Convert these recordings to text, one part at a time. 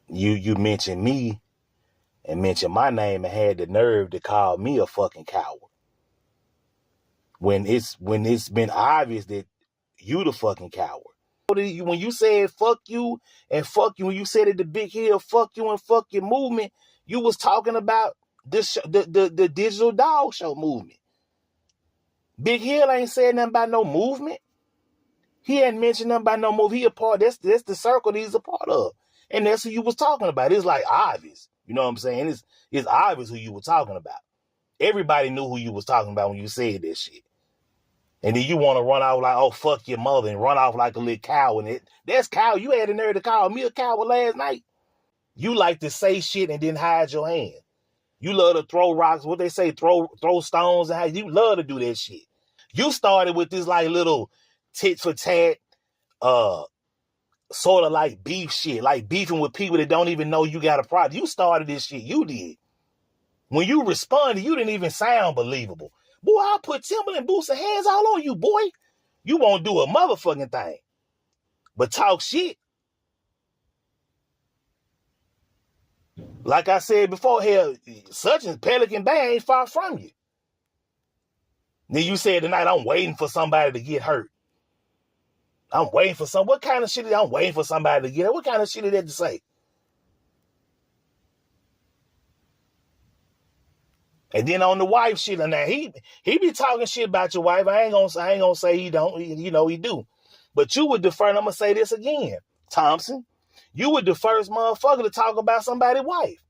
You mentioned me and mentioned my name and had the nerve to call me a fucking coward. When it's been obvious that you the fucking coward. When you said fuck you and fuck you, when you said at the Big Hill, fuck you and fuck your movement, you was talking about this the digital dog show movement. Big Hill ain't said nothing about no movement. He hadn't mentioned nothing about no movement. He a part, that's the circle that he's a part of. And that's who you was talking about. It's like obvious. You know what I'm saying? It's obvious who you were talking about. Everybody knew who you was talking about when you said that shit. And then you want to run out like, oh, fuck your mother, and run off like a little cow. And that's cow. You had the nerve to call me a coward last night. You like to say shit and then hide your hand. You love to throw rocks. What they say, throw stones. And you love to do that shit. You started with this like little tit for tat, sort of like beef shit, like beefing with people that don't even know you got a problem. You started this shit. You did. When you responded, you didn't even sound believable. Boy, I'll put Timberland boots and hands all on you, boy. You won't do a motherfucking thing. But talk shit. Like I said before, hell, such as Pelican Bay ain't far from you. Then you said tonight, I'm waiting for somebody to get hurt. I'm waiting for what kind of shit is I'm waiting for somebody to get hurt? What kind of shit is that to say? And then on the wife shit, and now he be talking shit about your wife. I ain't gonna say he don't. He do. But you would defer, and I'm gonna say this again, Thompson. You were the first motherfucker to talk about somebody's wife.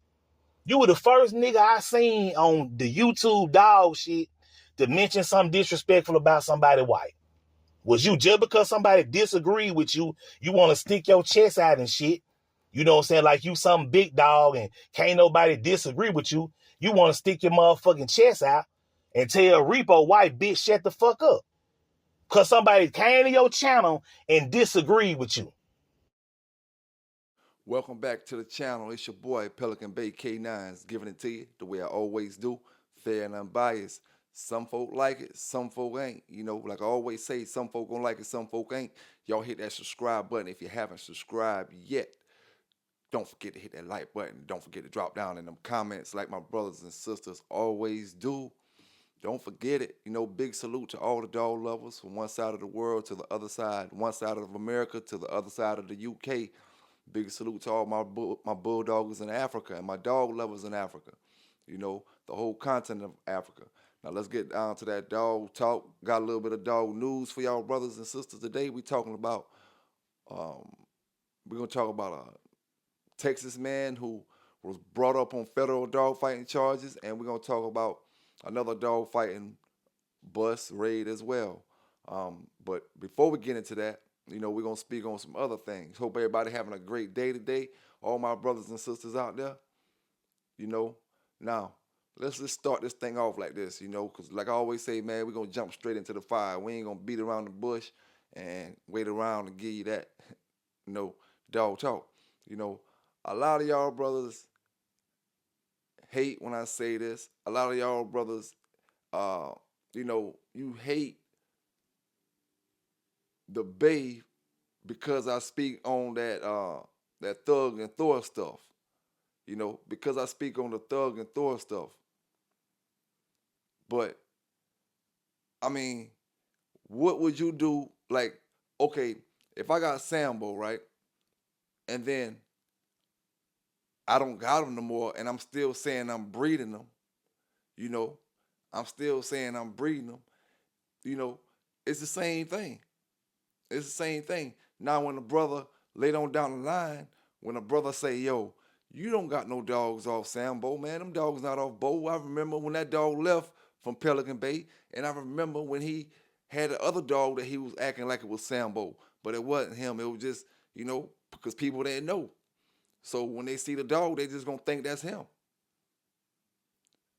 You were the first nigga I seen on the YouTube dog shit to mention something disrespectful about somebody's wife. Was you just because somebody disagreed with you, you want to stick your chest out and shit? You know what I'm saying? Like you some big dog and can't nobody disagree with you. You want to stick your motherfucking chest out and tell Repo wife, bitch, shut the fuck up. Because somebody came to your channel and disagreed with you. Welcome back to the channel. It's your boy Pelican Bay K9's giving it to you the way I always do, fair and unbiased. Some folk like it, some folk ain't. You know, like I always say, some folk gonna like it, some folk ain't. Y'all hit that subscribe button if you haven't subscribed yet. Don't forget to hit that like button. Don't forget to drop down in them comments like my brothers and sisters always do. Don't forget it. You know, big salute to all the dog lovers from one side of the world to the other side, one side of America to the other side of the UK. Big salute to all my bulldoggers in Africa and my dog lovers in Africa. You know, the whole continent of Africa. Now let's get down to that dog talk. Got a little bit of dog news for y'all brothers and sisters today. We're gonna talk about a Texas man who was brought up on federal dog fighting charges, and we're gonna talk about another dog fighting bus raid as well. But before we get into that, you know, we're gonna speak on some other things. Hope everybody having a great day today. All my brothers and sisters out there, you know. Now, let's just start this thing off like this, you know, because like I always say, man, we're gonna jump straight into the fire. We ain't gonna beat around the bush and wait around and give you that, you know, dog talk. You know, a lot of y'all brothers hate when I say this. A lot of y'all brothers, uh, you know, you hate the Bay because I speak on that Thug and Thor stuff. You know, because I speak on the Thug and Thor stuff. But I mean, what would you do? Like, okay, if I got Sambo, right, and then I don't got him no more, and I'm still saying I'm breeding them, you know, I'm still saying I'm breeding them, you know, it's the same thing. It's the same thing. Now, when a brother later on down the line, when a brother say, "Yo, you don't got no dogs off Sambo, man. Them dogs not off Bo." I remember when that dog left from Pelican Bay, and I remember when he had the other dog that he was acting like it was Sambo, but it wasn't him. It was just, you know, because people didn't know. So when they see the dog, they just gonna think that's him.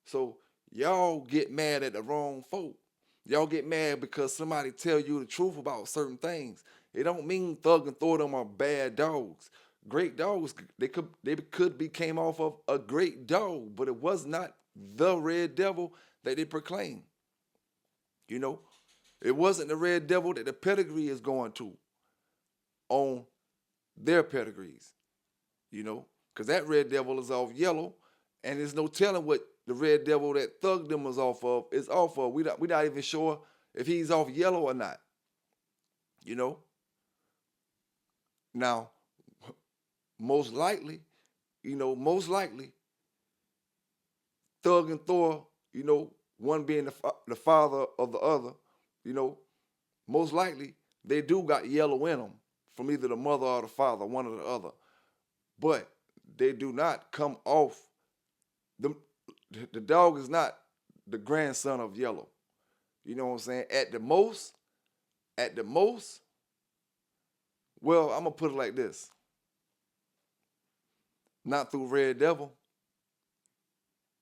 So y'all get mad at the wrong folk. Y'all get mad because somebody tell you the truth about certain things. It don't mean Thug and Thor them are bad dogs. Great dogs, they could be came off of a great dog, but it was not the Red Devil that they proclaim. You know, it wasn't the Red Devil that the pedigree is going to on their pedigrees. You know, because that red devil is off yellow, and there's no telling what the red devil that Thug them is off of is off of. We not even sure if he's off yellow or not. You know. Now, most likely, most likely, Thug and Thor, one being the father of the other, you know, most likely they do got yellow in them from either the mother or the father, one or the other. But they do not come off. The dog is not the grandson of yellow. You know what I'm saying? At the most, well, I'm gonna put it like this. Not through Red Devil.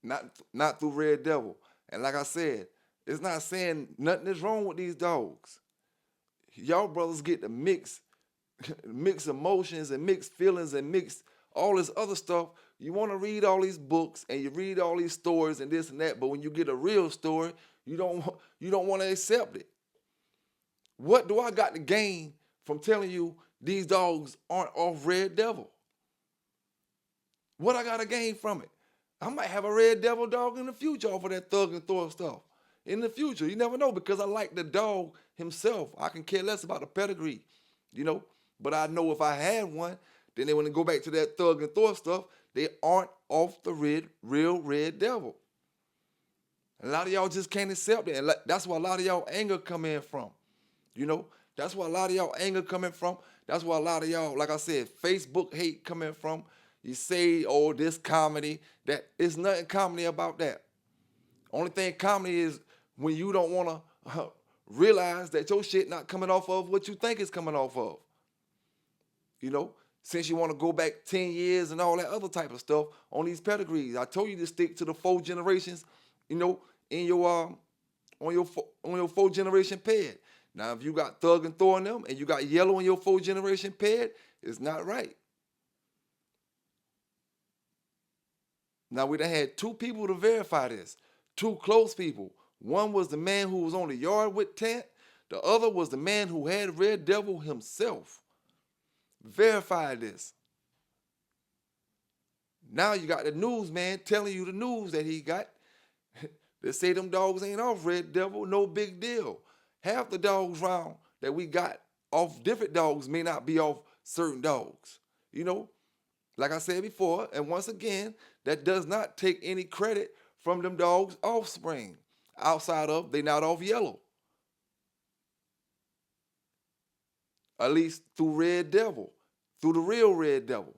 Not through Red Devil. And like I said, it's not saying nothing is wrong with these dogs. Y'all brothers get to mix emotions and mixed feelings and mix all this other stuff. You want to read all these books and you read all these stories and this and that, but when you get a real story, you don't want to accept it. What do I got to gain from telling you these dogs aren't off Red Devil? What I got to gain from it? I might have a Red Devil dog in the future off of that Thug and Thor stuff. In the future, you never know, because I like the dog himself. I can care less about the pedigree, But I know if I had one, then they want to go back to that Thug and Thor stuff. They aren't off the real Red Devil. And a lot of y'all just can't accept it, and that's where a lot of y'all anger come in from. That's where a lot of y'all anger coming from. That's where a lot of y'all, like I said, Facebook hate coming from. You say, oh, this comedy, that it's nothing comedy about that. Only thing comedy is when you don't want to realize that your shit not coming off of what you think it's coming off of. Since you want to go back 10 years and all that other type of stuff on these pedigrees. I told you to stick to the 4 generations, in your on your 4 generation ped. Now, if you got Thug and Thor in them and you got yellow in your 4 generation ped, it's not right. Now, we done had 2 people to verify this. 2 close people. One was the man who was on the yard with Tant. The other was the man who had Red Devil himself. Verify this. Now you got the news man telling you the news that he got. They say them dogs ain't off Red Devil, no big deal. Half the dogs round that we got off different dogs may not be off certain dogs. Like I said before, and once again, that does not take any credit from them dogs' offspring. Outside of they not off yellow. At least through Red Devil, through the real Red Devil.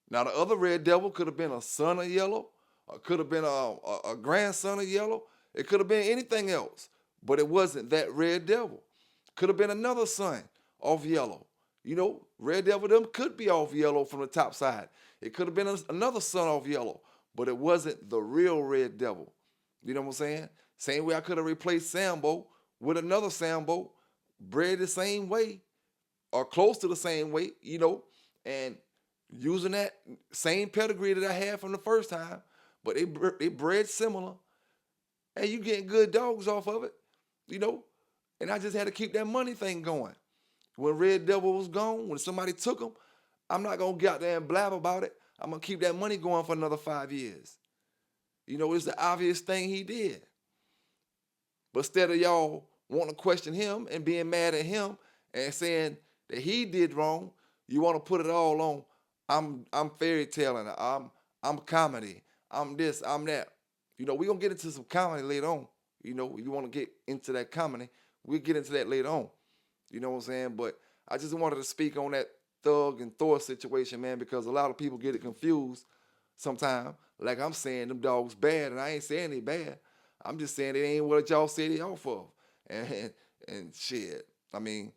Now the other Red Devil could have been a son of yellow, or could have been a grandson of yellow. It could have been anything else, but it wasn't that Red Devil. Could have been another son off yellow. Red Devil them could be off yellow from the top side. It could have been another son off yellow, but it wasn't the real Red Devil. You know what I'm saying? Same way I could have replaced Sambo with another Sambo, bred the same way or close to the same way, and using that same pedigree that I had from the first time, but they bred similar, and you getting good dogs off of it, and I just had to keep that money thing going. When Red Devil was gone, when somebody took him, I'm not going to get out there and blab about it. I'm going to keep that money going for another 5 years. It's the obvious thing he did. But instead of y'all wanting to question him and being mad at him and saying that he did wrong, you want to put it all on, I'm fairy telling, I'm comedy, I'm this, I'm that. We're going to get into some comedy later on. If you want to get into that comedy, we'll get into that later on. You know what I'm saying? But I just wanted to speak on that Thug and Thor situation, man, because a lot of people get it confused sometimes. Like I'm saying them dogs bad, and I ain't saying they bad. I'm just saying it ain't what y'all say they off of. And shit, I mean,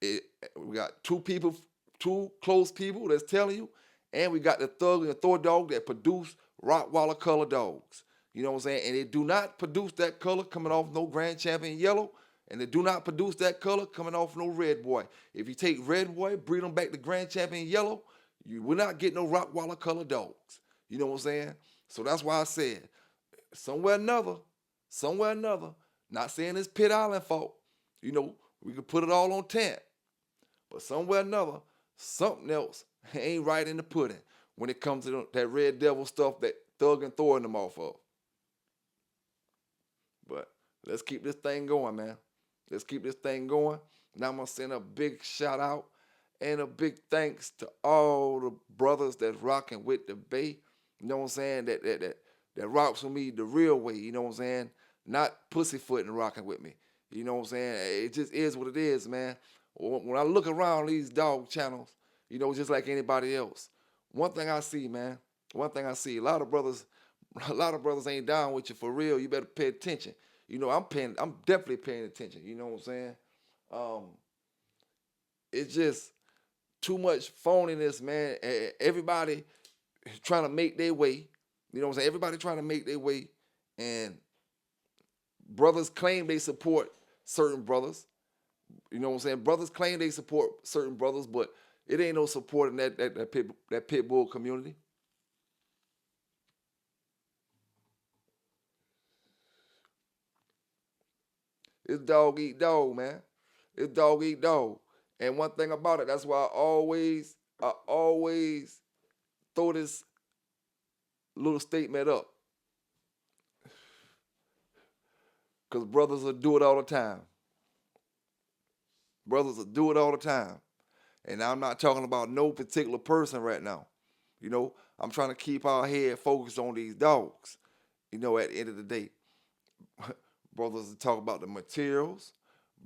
we got 2 close people that's telling you, and we got the Thug and Thor dog that produce Rottweiler color dogs. You know what I'm saying? And they do not produce that color coming off no Grand Champion yellow. And they do not produce that color coming off no Red Boy. If you take Red Boy, breed them back to Grand Champion yellow, you will not get no Rottweiler color dogs. You know what I'm saying? So that's why I said, somewhere or another, not saying it's Pitt Island fault. We could put it all on Tant. But somewhere or another, something else ain't right in the pudding. when it comes to that Red Devil stuff that Thug and throwing them off of. But let's keep this thing going, man. Let's keep this thing going. Now I'm gonna send a big shout out and a big thanks to all the brothers that's rocking with the Bay. You know what I'm saying? That rocks with me the real way. You know what I'm saying? Not pussyfooting rocking with me. You know what I'm saying? It just is what it is, man. When I look around these dog channels, just like anybody else, one thing I see, man. One thing I see, a lot of brothers ain't down with you for real. You better pay attention. I'm definitely paying attention. You know what I'm saying? Um, it's just too much phoniness, man. Everybody trying to make their way. You know what I'm saying? Everybody trying to make their way, and brothers claim they support certain brothers. You know what I'm saying? Brothers claim they support certain brothers, but it ain't no support in that pit bull community. It's dog eat dog, man. It's dog eat dog. And one thing about it, that's why I always throw this little statement up. Because brothers will do it all the time. Brothers will do it all the time. And I'm not talking about no particular person right now. I'm trying to keep our head focused on these dogs. At the end of the day, brothers will talk about the materials.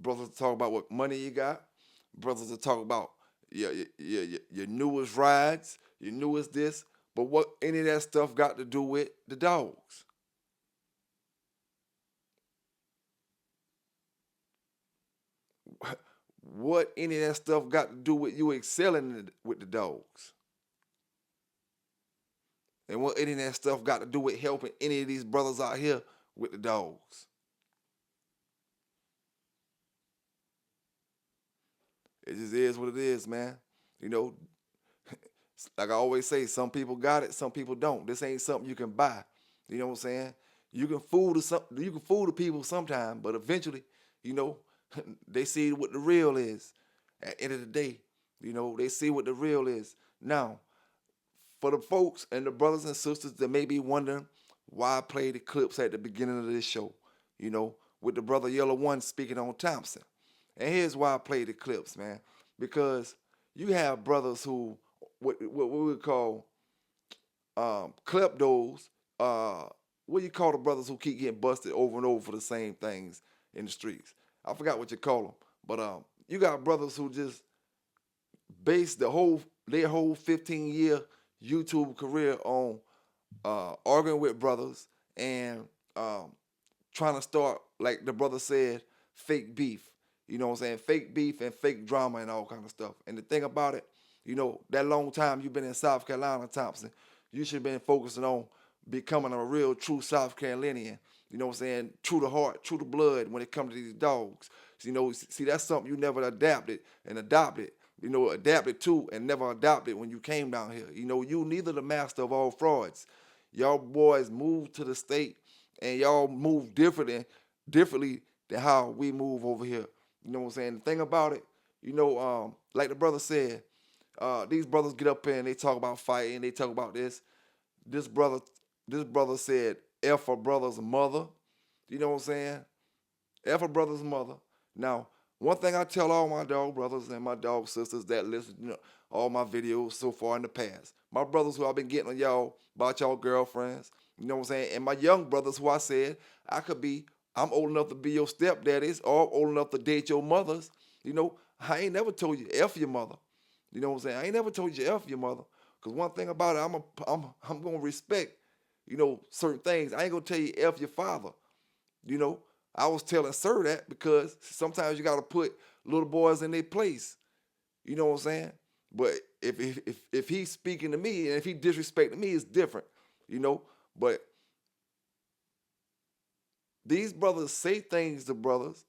Brothers will talk about what money you got. Brothers will talk about your newest rides, your newest this. But what any of that stuff got to do with the dogs? What any of that stuff got to do with you excelling with the dogs? And what any of that stuff got to do with helping any of these brothers out here with the dogs? It just is what it is, man. You know, like I always say, some people got it, some people don't. This ain't something you can buy. You know what I'm saying? You can fool the people sometime, but eventually, you know, they see what the real is. At the end of the day, they see what the real is. Now, for the folks and the brothers and sisters that may be wondering why I played the clips at the beginning of this show, with the brother Yellow One speaking on Thompson. And here's why I played the clips, man. Because you have brothers who, what we would call kleptos, what do you call the brothers who keep getting busted over and over for the same things in the streets? I forgot what you call them. But you got brothers who just base their whole 15-year YouTube career on arguing with brothers and trying to start, like the brother said, fake beef. You know what I'm saying? Fake beef and fake drama and all kind of stuff. And the thing about it, that long time you've been in South Carolina, Thompson, you should have been focusing on becoming a real true South Carolinian. You know what I'm saying? True to heart, true to blood when it comes to these dogs. See, that's something you never adapted and adopted. Adapted to and never adopted when you came down here. You neither the master of all frauds. Y'all boys moved to the state and y'all move differently than how we move over here. You know what I'm saying? The thing about it, like the brother said, these brothers get up here and they talk about fighting, they talk about this. This brother said F a brother's mother. You know what I'm saying? F a brother's mother. Now, one thing I tell all my dog brothers and my dog sisters that listen to all my videos so far in the past, my brothers who I've been getting on y'all about y'all girlfriends, you know what I'm saying? And my young brothers who I said I'm old enough to be your stepdaddies or old enough to date your mothers. I ain't never told you F your mother. You know what I'm saying? I ain't never told you F your mother. Because one thing about it, I'm going to respect, certain things. I ain't going to tell you F your father. I was telling Sir that because sometimes you got to put little boys in their place. You know what I'm saying? But if he's speaking to me and if he disrespecting me, it's different. But these brothers say things to brothers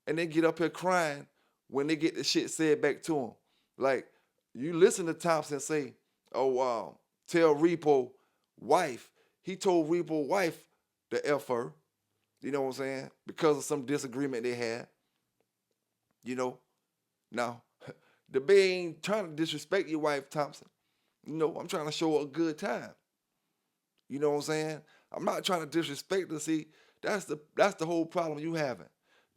and they get up here crying when they get the shit said back to them. Like, you listen to Thompson say, tell Repo wife. He told Repo wife to F her. You know what I'm saying? Because of some disagreement they had. Now, the Bay ain't trying to disrespect your wife, Thompson. I'm trying to show a good time. You know what I'm saying? I'm not trying to disrespect to see. That's the whole problem you having.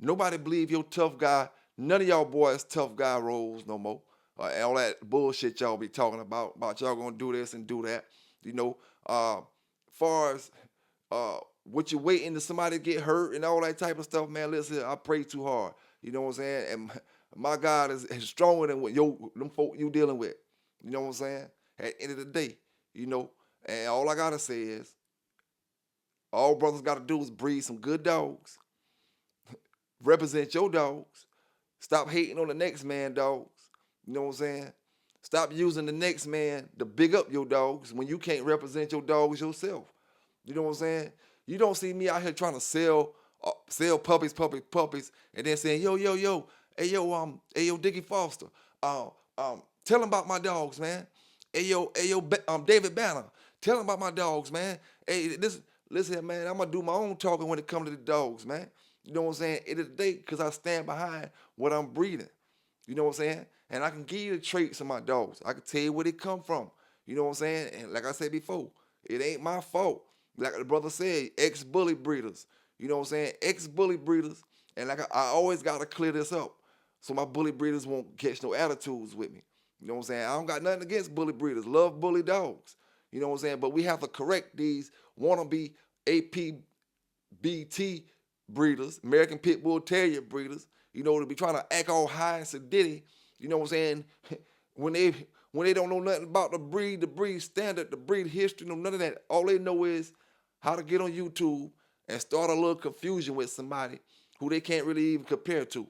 Nobody believe your tough guy. None of y'all boys tough guy roles no more. And all that bullshit y'all be talking about y'all gonna do this and do that. You know, far as what you waiting to somebody get hurt and all that type of stuff, man. Listen, I pray too hard. You know what I'm saying? And my God is stronger than what them folk you dealing with. You know what I'm saying? At the end of the day, you know. And all I gotta say is, all brothers gotta do is breed some good dogs, represent your dogs, stop hating on the next man dogs. You know what I'm saying? Stop using the next man to big up your dogs when you can't represent your dogs yourself. You know what I'm saying? You don't see me out here trying to sell puppies, and then saying, yo, hey, yo, Dickie Foster, tell him about my dogs, man. Hey, yo, David Banner, tell him about my dogs, man. Hey, listen here, man, I'm gonna do my own talking when it comes to the dogs, man. You know what I'm saying? It is the day because I stand behind what I'm breeding. You know what I'm saying? And I can give you the traits of my dogs. I can tell you where they come from. You know what I'm saying? And like I said before, it ain't my fault. Like the brother said, ex-bully breeders. You know what I'm saying? Ex-bully breeders. And like I always got to clear this up so my bully breeders won't catch no attitudes with me. You know what I'm saying? I don't got nothing against bully breeders. Love bully dogs. You know what I'm saying? But we have to correct these wannabe APBT breeders, American Pit Bull Terrier breeders, to be trying to act all high and sedity, you know what I'm saying, when they don't know nothing about the breed standard, the breed history, none of that. All they know is how to get on YouTube and start a little confusion with somebody who they can't really even compare to.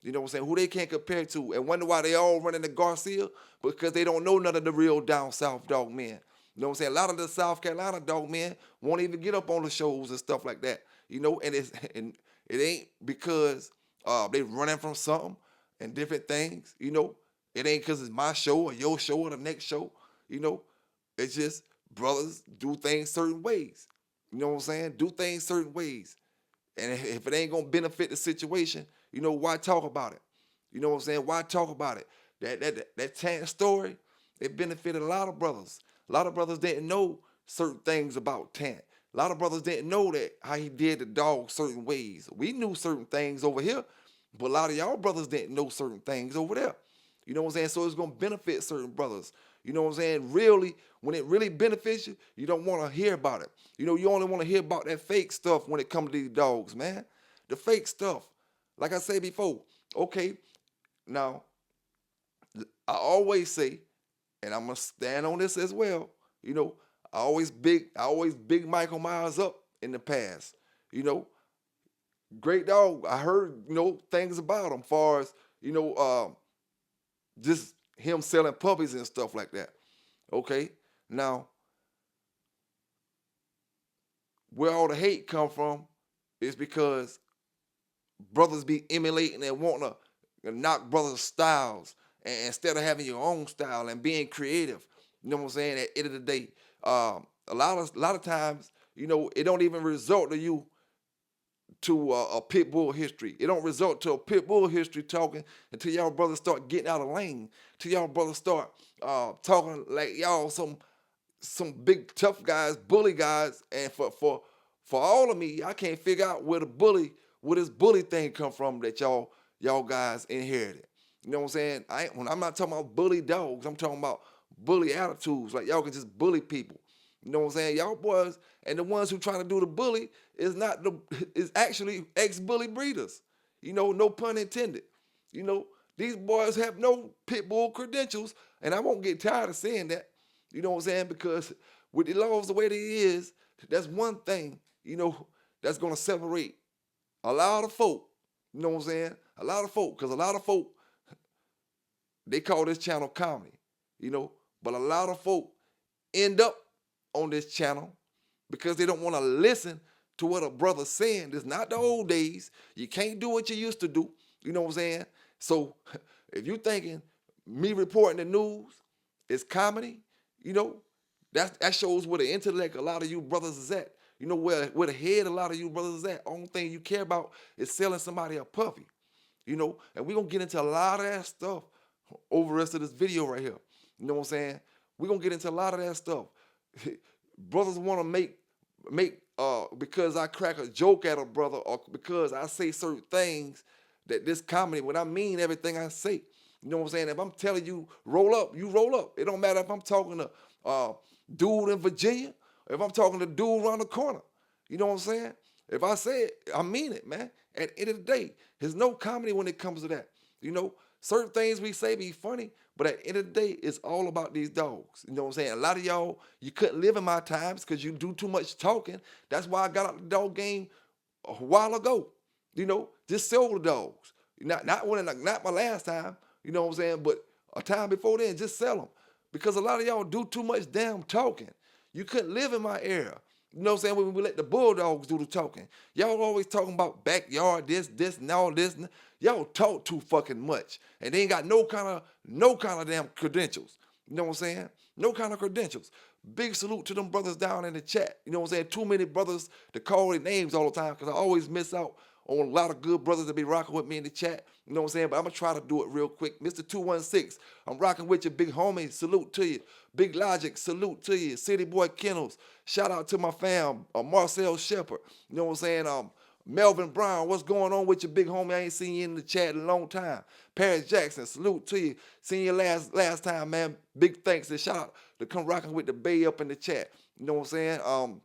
You know what I'm saying? Who they can't compare to, and wonder why they all running the Garcia, because they don't know none of the real down south dog men. You know what I'm saying? A lot of the South Carolina dog men won't even get up on the shows and stuff like that. And it ain't because they running from something and different things. It ain't because it's my show or your show or the next show. It's just brothers do things certain ways. You know what I'm saying? Do things certain ways. And if it ain't gonna benefit the situation, why talk about it? You know what I'm saying? Why talk about it? That Tant story, it benefited a lot of brothers. A lot of brothers didn't know certain things about Tant. A lot of brothers didn't know that how he did the dog certain ways. We knew certain things over here, but a lot of y'all brothers didn't know certain things over there. You know what I'm saying? So it's gonna benefit certain brothers. You know what I'm saying? Really, when it really benefits you, you don't want to hear about it. You only want to hear about that fake stuff when it comes to these dogs, man. The fake stuff. Like I said before, okay, now, I always say, and I'm gonna stand on this as well, I always big Michael Myers up in the past. You know, Great dog. I heard, things about him, far as, just him selling puppies and stuff like that. Okay, now where all the hate come from is because brothers be emulating and wanting to knock brothers' styles, and instead of having your own style and being creative. You know what I'm saying? At the end of the day, a lot of times, it don't even result to you to a pit bull history. It don't result to a pit bull history talking until y'all brothers start getting out of lane. Till y'all brothers start talking like y'all some big tough guys, bully guys, and for all of me, I can't figure out where this bully thing come from that y'all guys inherited. You know what I'm saying? When I'm not talking about bully dogs, I'm talking about bully attitudes. Like y'all can just bully people. You know what I'm saying? Y'all boys and the ones who trying to do the bully is actually ex-bully breeders. No pun intended. These boys have no pit bull credentials, and I won't get tired of saying that. You know what I'm saying? Because with the laws the way they is, that's one thing, that's gonna separate a lot of folk. You know what I'm saying? A lot of folk, because a lot of folk, they call this channel comedy, but a lot of folk end up on this channel because they don't want to listen to what a brother's saying. It's not the old days. You can't do what you used to do. You know what I'm saying? So if you thinking me reporting the news is comedy, that shows where the intellect a lot of you brothers is at. Where the head a lot of you brothers is at. Only thing you care about is selling somebody a puppy. And we're going to get into a lot of that stuff over the rest of this video right here. You know what I'm saying? We're gonna get into a lot of that stuff. Brothers want to make because I crack a joke at a brother, or because I say certain things, that this comedy, when I mean everything I say. You know what I'm saying? If I'm telling you roll up, you roll up. It don't matter if I'm talking to dude in Virginia, or if I'm talking to dude around the corner. You know what I'm saying? If I say it, I mean it, man. At the end of the day, there's no comedy when it comes to that. You know, certain things we say be funny, but at the end of the day, it's all about these dogs. You know what I'm saying? A lot of y'all, you couldn't live in my times because you do too much talking. That's why I got out the dog game a while ago. You know, just sell the dogs. Not my last time. You know what I'm saying? But a time before then, just sell them, because a lot of y'all do too much damn talking. You couldn't live in my era. You know what I'm saying? When we let the bulldogs do the talking. Y'all always talking about backyard, this, and all this. Y'all talk too fucking much. And they ain't got no kind of damn credentials. You know what I'm saying? No kind of credentials. Big salute to them brothers down in the chat. You know what I'm saying? Too many brothers to call their names all the time, because I always miss out on a lot of good brothers that be rocking with me in the chat. You know what I'm saying? But I'm going to try to do it real quick. Mr. 216, I'm rocking with you, big homie. Salute to you. Big Logic, salute to you. City Boy Kennels, shout out to my fam, Marcel Shepard. You know what I'm saying? Melvin Brown, what's going on with you, big homie? I ain't seen you in the chat in a long time. Paris Jackson, salute to you. Seen you last time, man. Big thanks and shout out to come rocking with the Bay up in the chat. You know what I'm saying?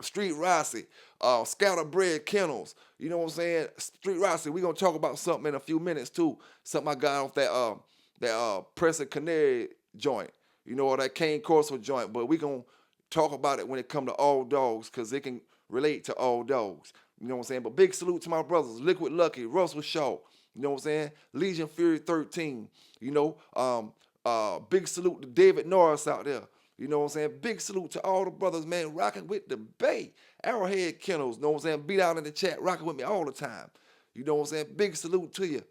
Street Rossi, Scatterbread Kennels. You know what I'm saying? Street Rossi, we're going to talk about something in a few minutes, too. Something I got off that Press and Canary joint. You know, or that Cane Corso joint. But we're going to talk about it when it come to all dogs, because it can relate to all dogs. You know what I'm saying? But big salute to my brothers, Liquid Lucky, Russell Shaw. You know what I'm saying? Legion Fury 13. You know, big salute to David Norris out there. You know what I'm saying? Big salute to all the brothers, man, rocking with the Bay. Arrowhead Kennels, you know what I'm saying? Be down in the chat, rocking with me all the time. You know what I'm saying? Big salute to you.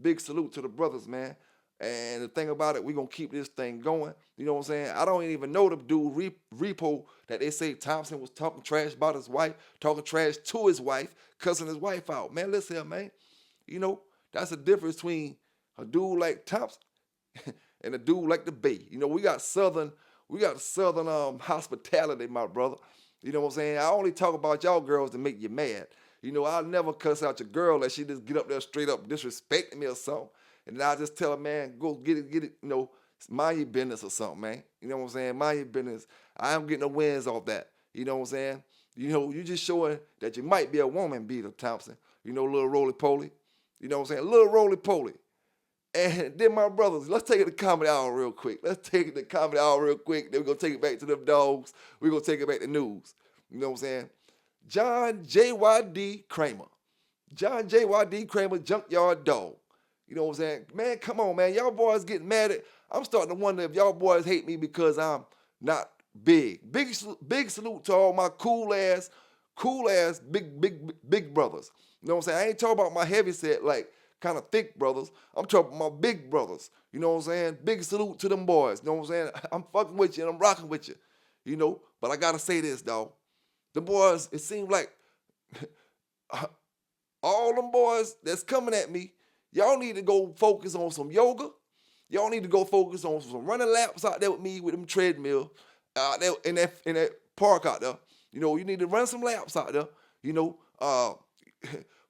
Big salute to the brothers, man. And the thing about it, we're going to keep this thing going. You know what I'm saying? I don't even know the dude, Repo, that they say Thompson was talking trash about his wife, talking trash to his wife, cussing his wife out. Man, listen here, man. You know, that's the difference between a dude like Thompson and a dude like the Bay. You know, we got southern hospitality, my brother. You know what I'm saying? I only talk about y'all girls to make you mad. You know, I'll never cuss out your girl unless she just get up there straight up disrespecting me or something. And then I'll just tell her, man, go get it, you know, mind your business or something, man. You know what I'm saying? Mind your business. I am getting no wins off that. You know what I'm saying? You know, you just showing that you might be a woman beater, Thompson. You know, little roly-poly. You know what I'm saying? Little roly-poly. And then my brothers, let's take it to comedy hour real quick. Then we're going to take it back to them dogs. We're going to take it back to news. You know what I'm saying? John J.Y.D. Kramer. John J.Y.D. Kramer, junkyard dog. You know what I'm saying? Man, come on, man. Y'all boys getting mad at. I'm starting to wonder if y'all boys hate me because I'm not big. Big salute to all my cool ass big brothers. You know what I'm saying? I ain't talking about my heavy set, like kind of thick brothers. I'm talking about my big brothers. You know what I'm saying? Big salute to them boys. You know what I'm saying? I'm fucking with you and I'm rocking with you. You know? But I gotta say this, dog. The boys, it seems like all them boys that's coming at me, y'all need to go focus on some yoga. Y'all need to go focus on some running laps out there with me with them treadmill out there in that park out there. You know, you need to run some laps out there. You know,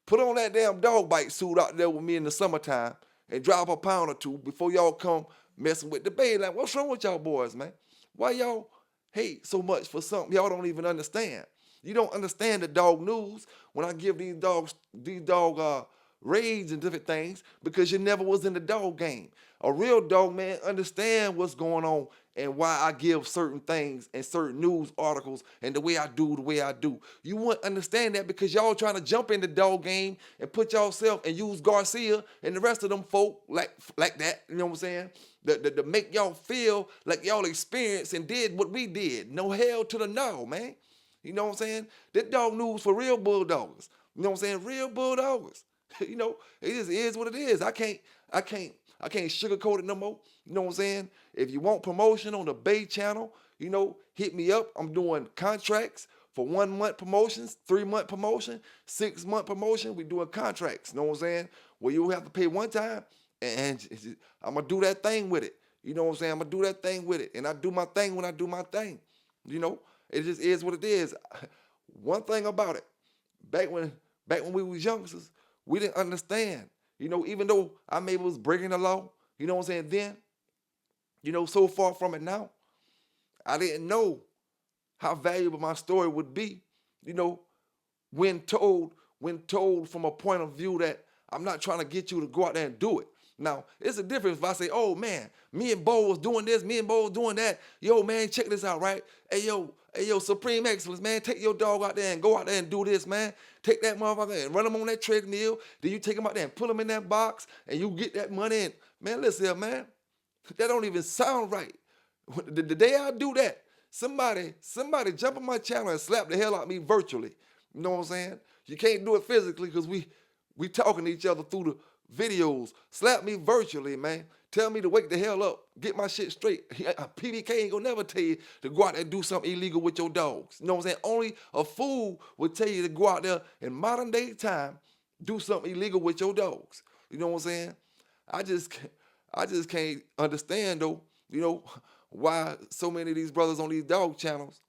put on that damn dog bite suit out there with me in the summertime and drop a pound or two before y'all come messing with the Bay. Like, what's wrong with y'all boys, man? Why y'all hate so much for something y'all don't even understand? You don't understand the dog news when I give these dog raids and different things, because you never was in the dog game. A real dog, man, understand what's going on and why I give certain things and certain news articles and the way I do. You wouldn't understand that because y'all trying to jump in the dog game and put yourself and use Garcia and the rest of them folk like that, you know what I'm saying? To make y'all feel like y'all experienced and did what we did. No, hell to the no, man. You know what I'm saying? That dog news for real bulldoggers. You know what I'm saying? Real bulldoggers. You know, it just is what it is. I can't sugarcoat it no more. You know what I'm saying? If you want promotion on the Bay channel, you know, hit me up. I'm doing contracts for 1 month promotions, 3 month promotion, 6 month promotion. We doing contracts. You know what I'm saying? Where you have to pay one time, and I'm gonna do that thing with it. You know what I'm saying? I'm gonna do that thing with it, and I do my thing when I do my thing. You know, it just is what it is. One thing about it, back when back when we was youngsters, we didn't understand. You know, even though I maybe was breaking the law, you know what I'm saying? Then, you know, so far from it now, I didn't know how valuable my story would be. You know, when told from a point of view that I'm not trying to get you to go out there and do it. Now, it's a difference if I say, oh man, me and Bo was doing this, me and Bo was doing that. Yo, man, check this out, right? Hey yo, Supreme Excellence, man, take your dog out there and go out there and do this, man. Take that motherfucker and run him on that treadmill. Then you take him out there and put him in that box and you get that money. And man, listen here, man, that don't even sound right. The day I do that, somebody jump on my channel and slap the hell out of me virtually. You know what I'm saying? You can't do it physically because we talking to each other through the videos. Slap me virtually, man. Tell me to wake the hell up. Get my shit straight. PBK ain't gonna never tell you to go out there and do something illegal with your dogs. You know what I'm saying? Only a fool would tell you to go out there in modern day time, do something illegal with your dogs. You know what I'm saying? I just I just can't understand though, you know, why so many of these brothers on these dog channels,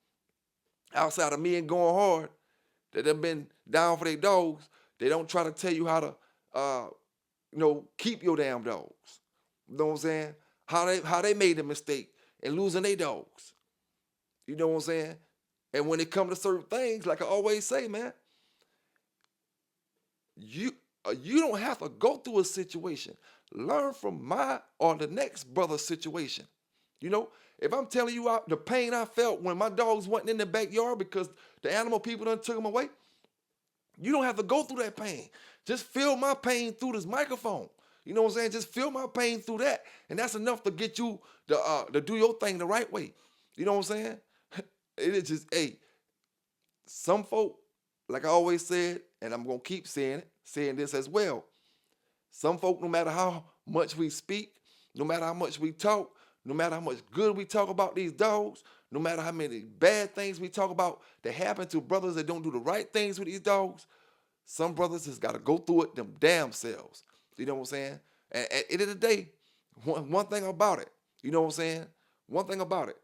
outside of me and going hard, that have been down for their dogs, they don't try to tell you how to keep your damn dogs. You know what I'm saying? How they made the mistake in losing their dogs. You know what I'm saying? And when it comes to certain things, like I always say, man, you don't have to go through a situation. Learn from my or the next brother's situation. You know, if I'm telling you the pain I felt when my dogs wasn't in the backyard because the animal people done took them away, you don't have to go through that pain. Just feel my pain through this microphone. You know what I'm saying? Just feel my pain through that, and that's enough to get you to do your thing the right way. You know what I'm saying? It is just, hey, some folk, like I always said, and I'm gonna keep saying this as well. Some folk, no matter how much we speak, no matter how much we talk, no matter how much good we talk about these dogs, no matter how many bad things we talk about that happen to brothers that don't do the right things with these dogs, some brothers just got to go through it them damn selves. You know what I'm saying? And at the end of the day, one thing about it, you know what I'm saying? One thing about it,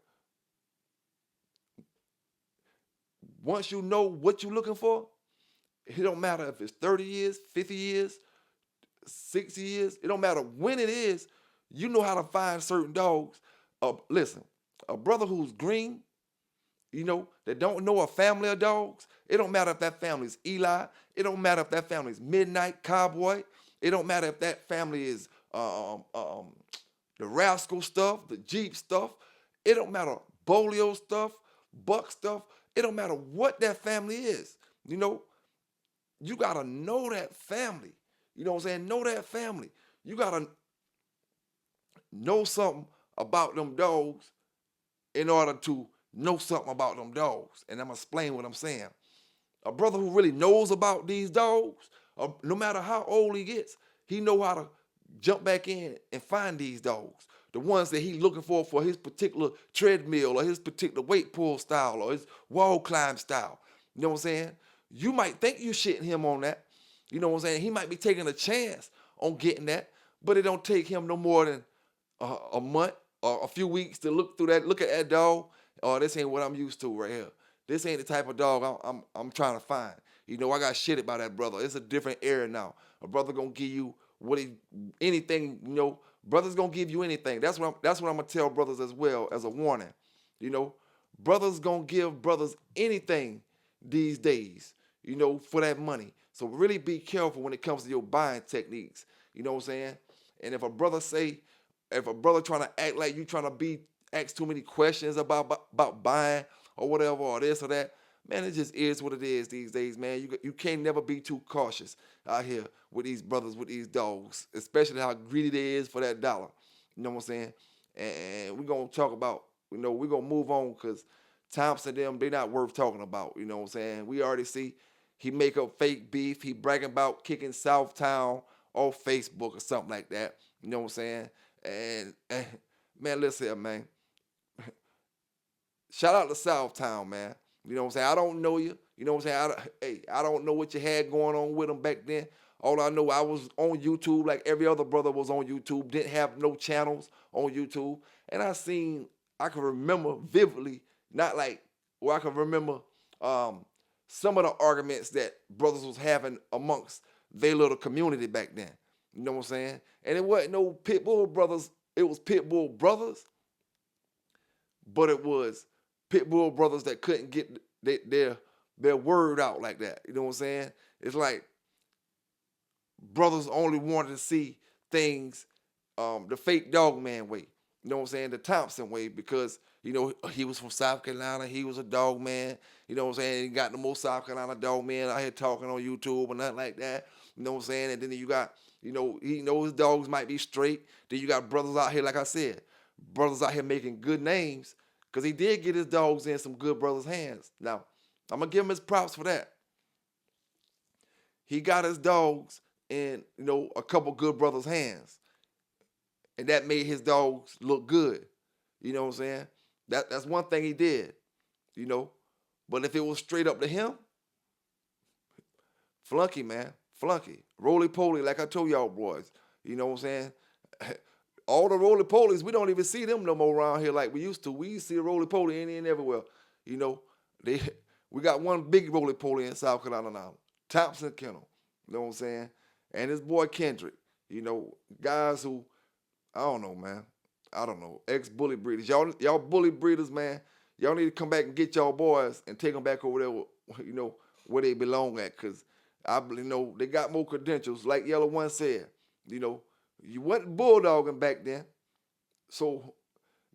once you know what you're looking for, it don't matter if it's 30 years, 50 years, 60 years, it don't matter when it is, you know how to find certain dogs. Listen, a brother who's green, that don't know a family of dogs, it don't matter if that family is Eli, it don't matter if that family is Midnight Cowboy, it don't matter if that family is the Rascal stuff, the Jeep stuff, it don't matter Bolio stuff, Buck stuff, it don't matter what that family is, you gotta know that family. You know what I'm saying? Know that family. You gotta know something about them dogs in order to know something about them dogs. And I'm gonna explain what I'm saying. A brother who really knows about these dogs, no matter how old he gets, he know how to jump back in and find these dogs. The ones that he looking for his particular treadmill or his particular weight pull style or his wall climb style. You know what I'm saying? You might think you shitting him on that. You know what I'm saying? He might be taking a chance on getting that, but it don't take him no more than a month or a few weeks to look at that dog. Oh, this ain't what I'm used to right here. This ain't the type of dog I'm trying to find. I got shitted by that brother. It's a different era now. A brother gonna give you anything. Brothers gonna give you anything. That's what I'm gonna tell brothers as well as a warning. Brothers gonna give brothers anything these days. For that money. So really be careful when it comes to your buying techniques. You know what I'm saying? And if a brother trying to act like you trying to ask too many questions about buying or whatever or this or that, man, it just is what it is these days, man. You can't never be too cautious out here with these brothers, with these dogs, especially how greedy they is for that dollar. You know what I'm saying? And we're going to talk about, we're going to move on because Thompson them, they not worth talking about. You know what I'm saying? We already see he make up fake beef. He bragging about kicking Southtown off Facebook or something like that. You know what I'm saying? And man, listen here, man. Shout out to Southtown, man. You know what I'm saying? I don't know you. You know what I'm saying? I don't know what you had going on with them back then. All I know, I was on YouTube like every other brother was on YouTube. Didn't have no channels on YouTube, and I can remember vividly, not like where I can remember um, some of the arguments that brothers was having amongst their little community back then. You know what I'm saying? And it wasn't no pit bull brothers. It was pit bull brothers, but it was pit bull brothers that couldn't get their word out like that. You know what I'm saying? It's like brothers only wanted to see things the fake dog man way. You know what I'm saying? The Thompson way, because, he was from South Carolina. He was a dog man. You know what I'm saying? He got the most South Carolina dog man out here talking on YouTube or nothing like that. You know what I'm saying? And then you got, he knows his dogs might be straight. Then you got brothers out here, like I said, brothers out here making good names, because he did get his dogs in some good brothers' hands. Now, I'm going to give him his props for that. He got his dogs in, a couple good brothers' hands. And that made his dogs look good. You know what I'm saying? That's one thing he did, But if it was straight up to him, flunky, man. Flunky. Roly-poly, like I told y'all boys. You know what I'm saying? All the roly-polies, we don't even see them no more around here like we used to. We used to see a roly-poly any and everywhere. We got one big roly-poly in South Carolina now. Thompson Kennel. You know what I'm saying? And his boy Kendrick. Guys who, I don't know, man. I don't know. Ex-bully breeders. Y'all bully breeders, man. Y'all need to come back and get y'all boys and take them back over there, where they belong at. Because they got more credentials. Like Yellow One said, you wasn't bulldogging back then. So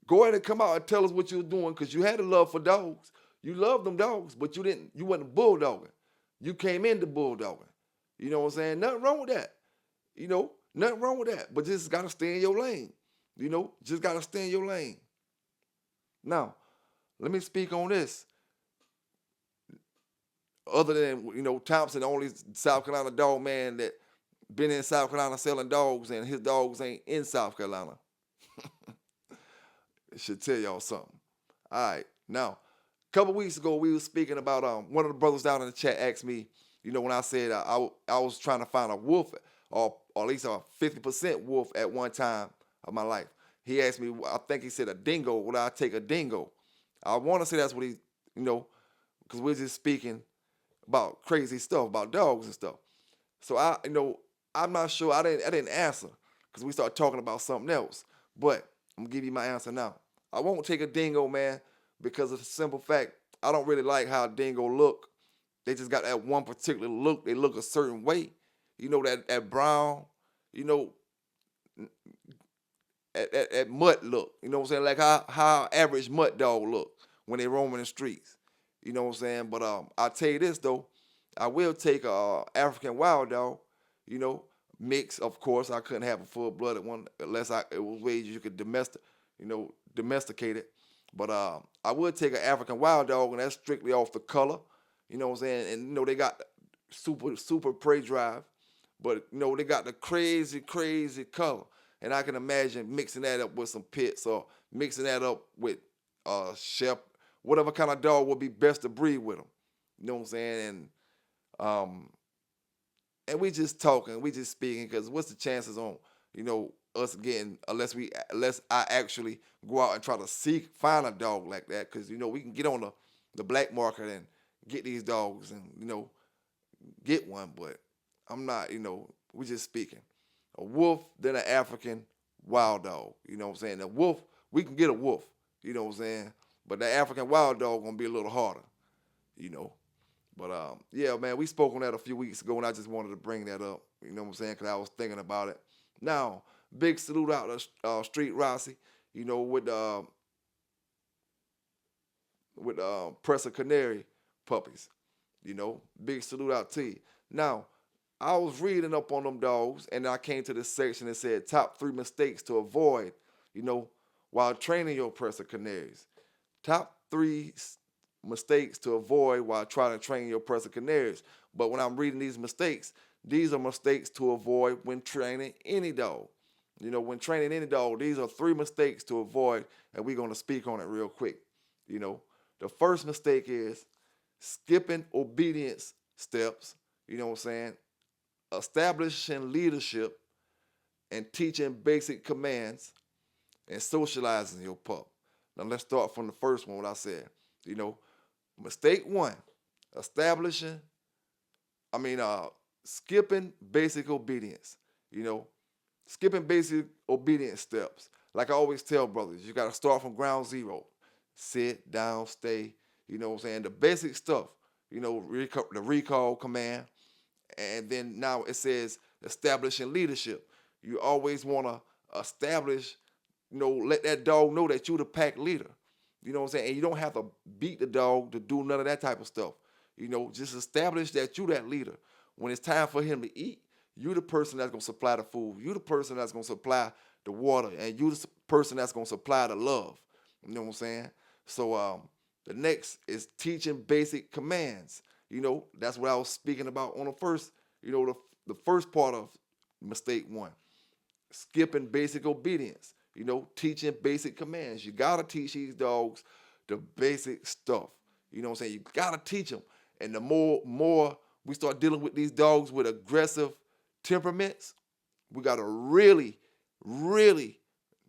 go ahead and come out and tell us what you was doing, because you had a love for dogs. You loved them dogs, but you wasn't bulldogging. You came into bulldogging. You know what I'm saying? Nothing wrong with that. Nothing wrong with that. But just got to stay in your lane. Just got to stay in your lane. Now, let me speak on this. Other than, Thompson, the only South Carolina dog man that been in South Carolina selling dogs, and his dogs ain't in South Carolina. It should tell y'all something. All right. Now, a couple weeks ago, we were speaking about, one of the brothers down in the chat asked me, when I said I was trying to find a wolf, or at least a 50% wolf at one time of my life. He asked me, I think he said a dingo. Would I take a dingo? I want to say that's what he, because we're just speaking about crazy stuff, about dogs and stuff. So I'm not sure. I didn't answer, because we started talking about something else. But I'm gonna give you my answer now. I won't take a dingo, man, because of the simple fact I don't really like how a dingo look. They just got that one particular look. They look a certain way. That brown, that mutt look. You know what I'm saying? Like how average mutt dog look when they roaming the streets. You know what I'm saying? But I'll tell you this though, I will take a African wild dog. Mix, of course. I couldn't have a full-blooded one unless it was ways you could domesticate it. But I would take an African wild dog, and that's strictly off the color. You know what I'm saying? And they got super prey drive, but they got the crazy color. And I can imagine mixing that up with some pits, or mixing that up with shepherd, whatever kind of dog would be best to breed with them. You know what I'm saying? And we just talking, we just speaking, because what's the chances on us getting, unless I actually go out and try to find a dog like that, because we can get on the black market and get these dogs and get one, but I'm not. We just speaking. A wolf, then an African wild dog. You know what I'm saying? The wolf, we can get a wolf. You know what I'm saying? But the African wild dog gonna be a little harder. But yeah, man, we spoke on that a few weeks ago, and I just wanted to bring that up. You know what I'm saying? Because I was thinking about it. Now, big salute out to Street Rossi. With Presser Canary puppies. Big salute out to you. Now, I was reading up on them dogs, and I came to this section that said top 3 mistakes to avoid, while training your Presser Canaries. Top 3 mistakes to avoid while trying to train your Presser Canaries. But when I'm reading these mistakes, these are mistakes to avoid when training any dog. When training any dog, these are 3 mistakes to avoid, and we're going to speak on it real quick. The first mistake is skipping obedience steps. You know what I'm saying? establishing leadership and teaching basic commands and socializing your pup. Now let's start from the first one, what I said. You know, mistake one, establishing, I mean, skipping basic obedience. You know, skipping basic obedience steps. Like I always tell brothers, you got to start from ground zero. Sit down, stay. You know what I'm saying? The basic stuff. You know, the recall command, and then now it says establishing leadership. You always want to establish, let that dog know that you're the pack leader. You know what I'm saying? And you don't have to beat the dog to do none of that type of stuff. Just establish that you that leader. When it's time for him to eat, you the person that's gonna supply the food. You the person that's gonna supply the water, and you the person that's gonna supply the love. You know what I'm saying? So the next is teaching basic commands. That's what I was speaking about on the first, the first part of mistake one. Skipping basic obedience, teaching basic commands. You gotta teach these dogs the basic stuff. You know what I'm saying? You gotta teach them. And the more we start dealing with these dogs with aggressive temperaments, we gotta really, really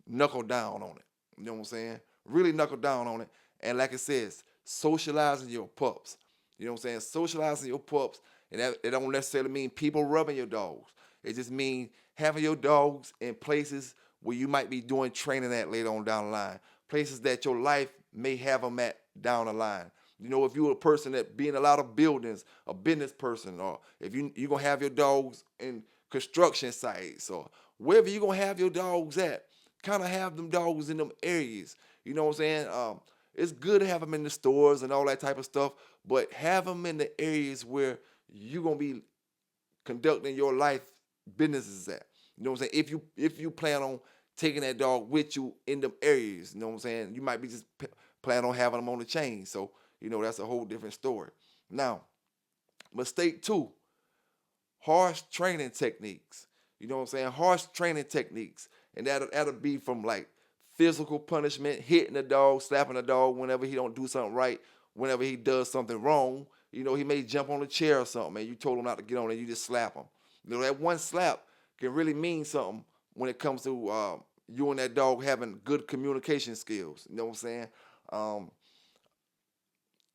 knuckle down on it. You know what I'm saying? Really knuckle down on it. And like it says, socializing your pups. You know what I'm saying? Socializing your pups, and that it don't necessarily mean people rubbing your dogs. It just means having your dogs in places where you might be doing training at later on down the line. Places that your life may have them at down the line. If you're a person that be in a lot of buildings, a business person, or if you're going to have your dogs in construction sites, or wherever you're going to have your dogs at, kind of have them dogs in them areas. You know what I'm saying? It's good to have them in the stores and all that type of stuff, but have them in the areas where you're going to be conducting your life businesses at. You know what I'm saying? If you plan on taking that dog with you in them areas, you know what I'm saying? You might be just plan on having them on the chain. So, that's a whole different story. Now, mistake two, harsh training techniques. You know what I'm saying? Harsh training techniques. And that'll be from like physical punishment, hitting the dog, slapping the dog whenever he don't do something right, whenever he does something wrong. He may jump on a chair or something, and you told him not to get on it, you just slap him. That one slap can really mean something when it comes to you and that dog having good communication skills. You know what I'm saying?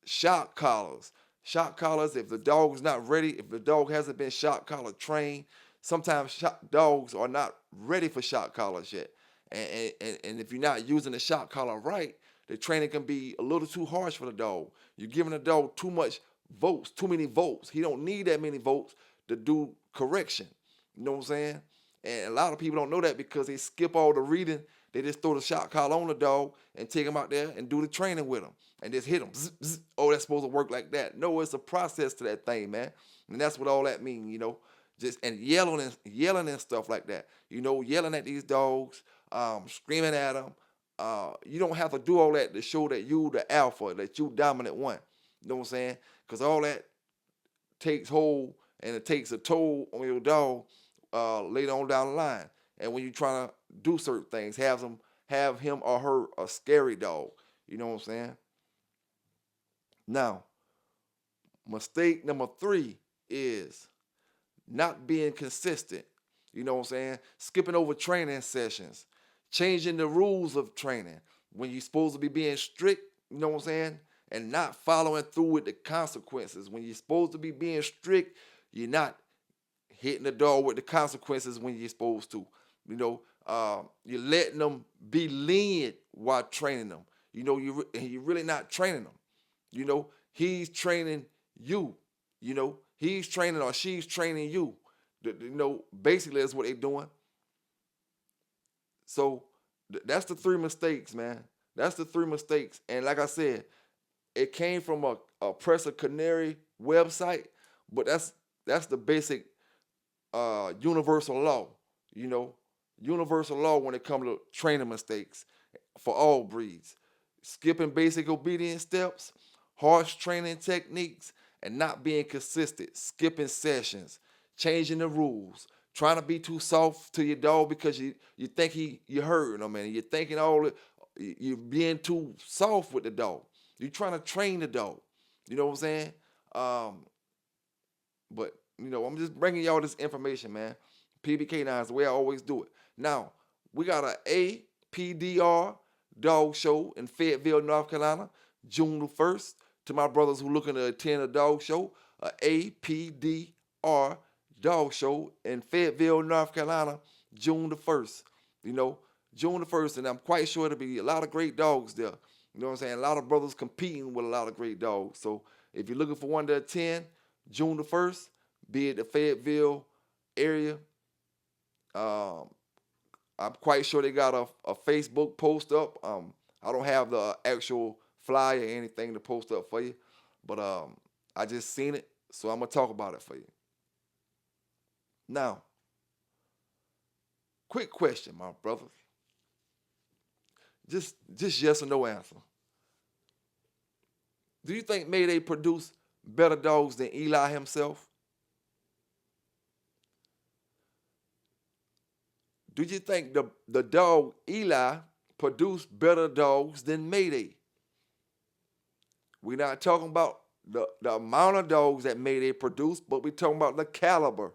Shock collars. Shock collars, if the dog is not ready, if the dog hasn't been shock collar trained, sometimes dogs are not ready for shock collars yet. And if you're not using the shock collar right, the training can be a little too harsh for the dog. You're giving the dog too much volts, too many volts. He don't need that many volts to do correction. You know what I'm saying? And a lot of people don't know that because they skip all the reading. They just throw the shock collar on the dog and take him out there and do the training with him and just hit him. Zzz, zzz. Oh, that's supposed to work like that. No, it's a process to that thing, man. And that's what all that means, Just and yelling and stuff like that. Yelling at these dogs, screaming at them. You don't have to do all that to show that you the alpha, that you dominant one. You know what I'm saying? Because all that takes hold and it takes a toll on your dog later on down the line. And when you try to do certain things, have him or her a scary dog. You know what I'm saying? Now, mistake number 3 is not being consistent. You know what I'm saying? Skipping over training sessions, changing the rules of training when you're supposed to be being strict, you know what I'm saying? And not following through with the consequences. When you're supposed to be being strict, you're not hitting the dog with the consequences when you're supposed to. You're letting them be lenient while training them. You're really not training them. He's training you. He's training or she's training you. Basically that's what they're doing. So that's the 3 mistakes, man. That's the 3 mistakes. And like I said, it came from a Presser Canary website, but that's the basic universal law, universal law when it comes to training mistakes for all breeds. Skipping basic obedience steps, harsh training techniques, and not being consistent, skipping sessions, changing the rules, trying to be too soft to your dog because you think you're hurting him, and you're thinking you're being too soft with the dog. You're trying to train the dog. You know what I'm saying? But I'm just bringing y'all this information, man. PBK9 is the way I always do it. Now, we got a APDR dog show in Fayetteville, North Carolina, June the 1st. To my brothers who looking to attend a dog show, a APDR dog show in Fayetteville, North Carolina, June the 1st. You know, June the 1st, and I'm quite sure there'll be a lot of great dogs there. You know what I'm saying? A lot of brothers competing with a lot of great dogs. So if you're looking for one to attend, June the 1st, be it the Fayetteville area. Um, I'm quite sure they got a Facebook post up. I don't have the actual flyer or anything to post up for you, but I just seen it, so I'm gonna talk about it for you. Now, quick question, my brothers. Just yes or no answer. Do you think Mayday produced better dogs than Eli himself? Do you think the dog Eli produced better dogs than Mayday? We're not talking about the amount of dogs that Mayday produced, but we're talking about the caliber.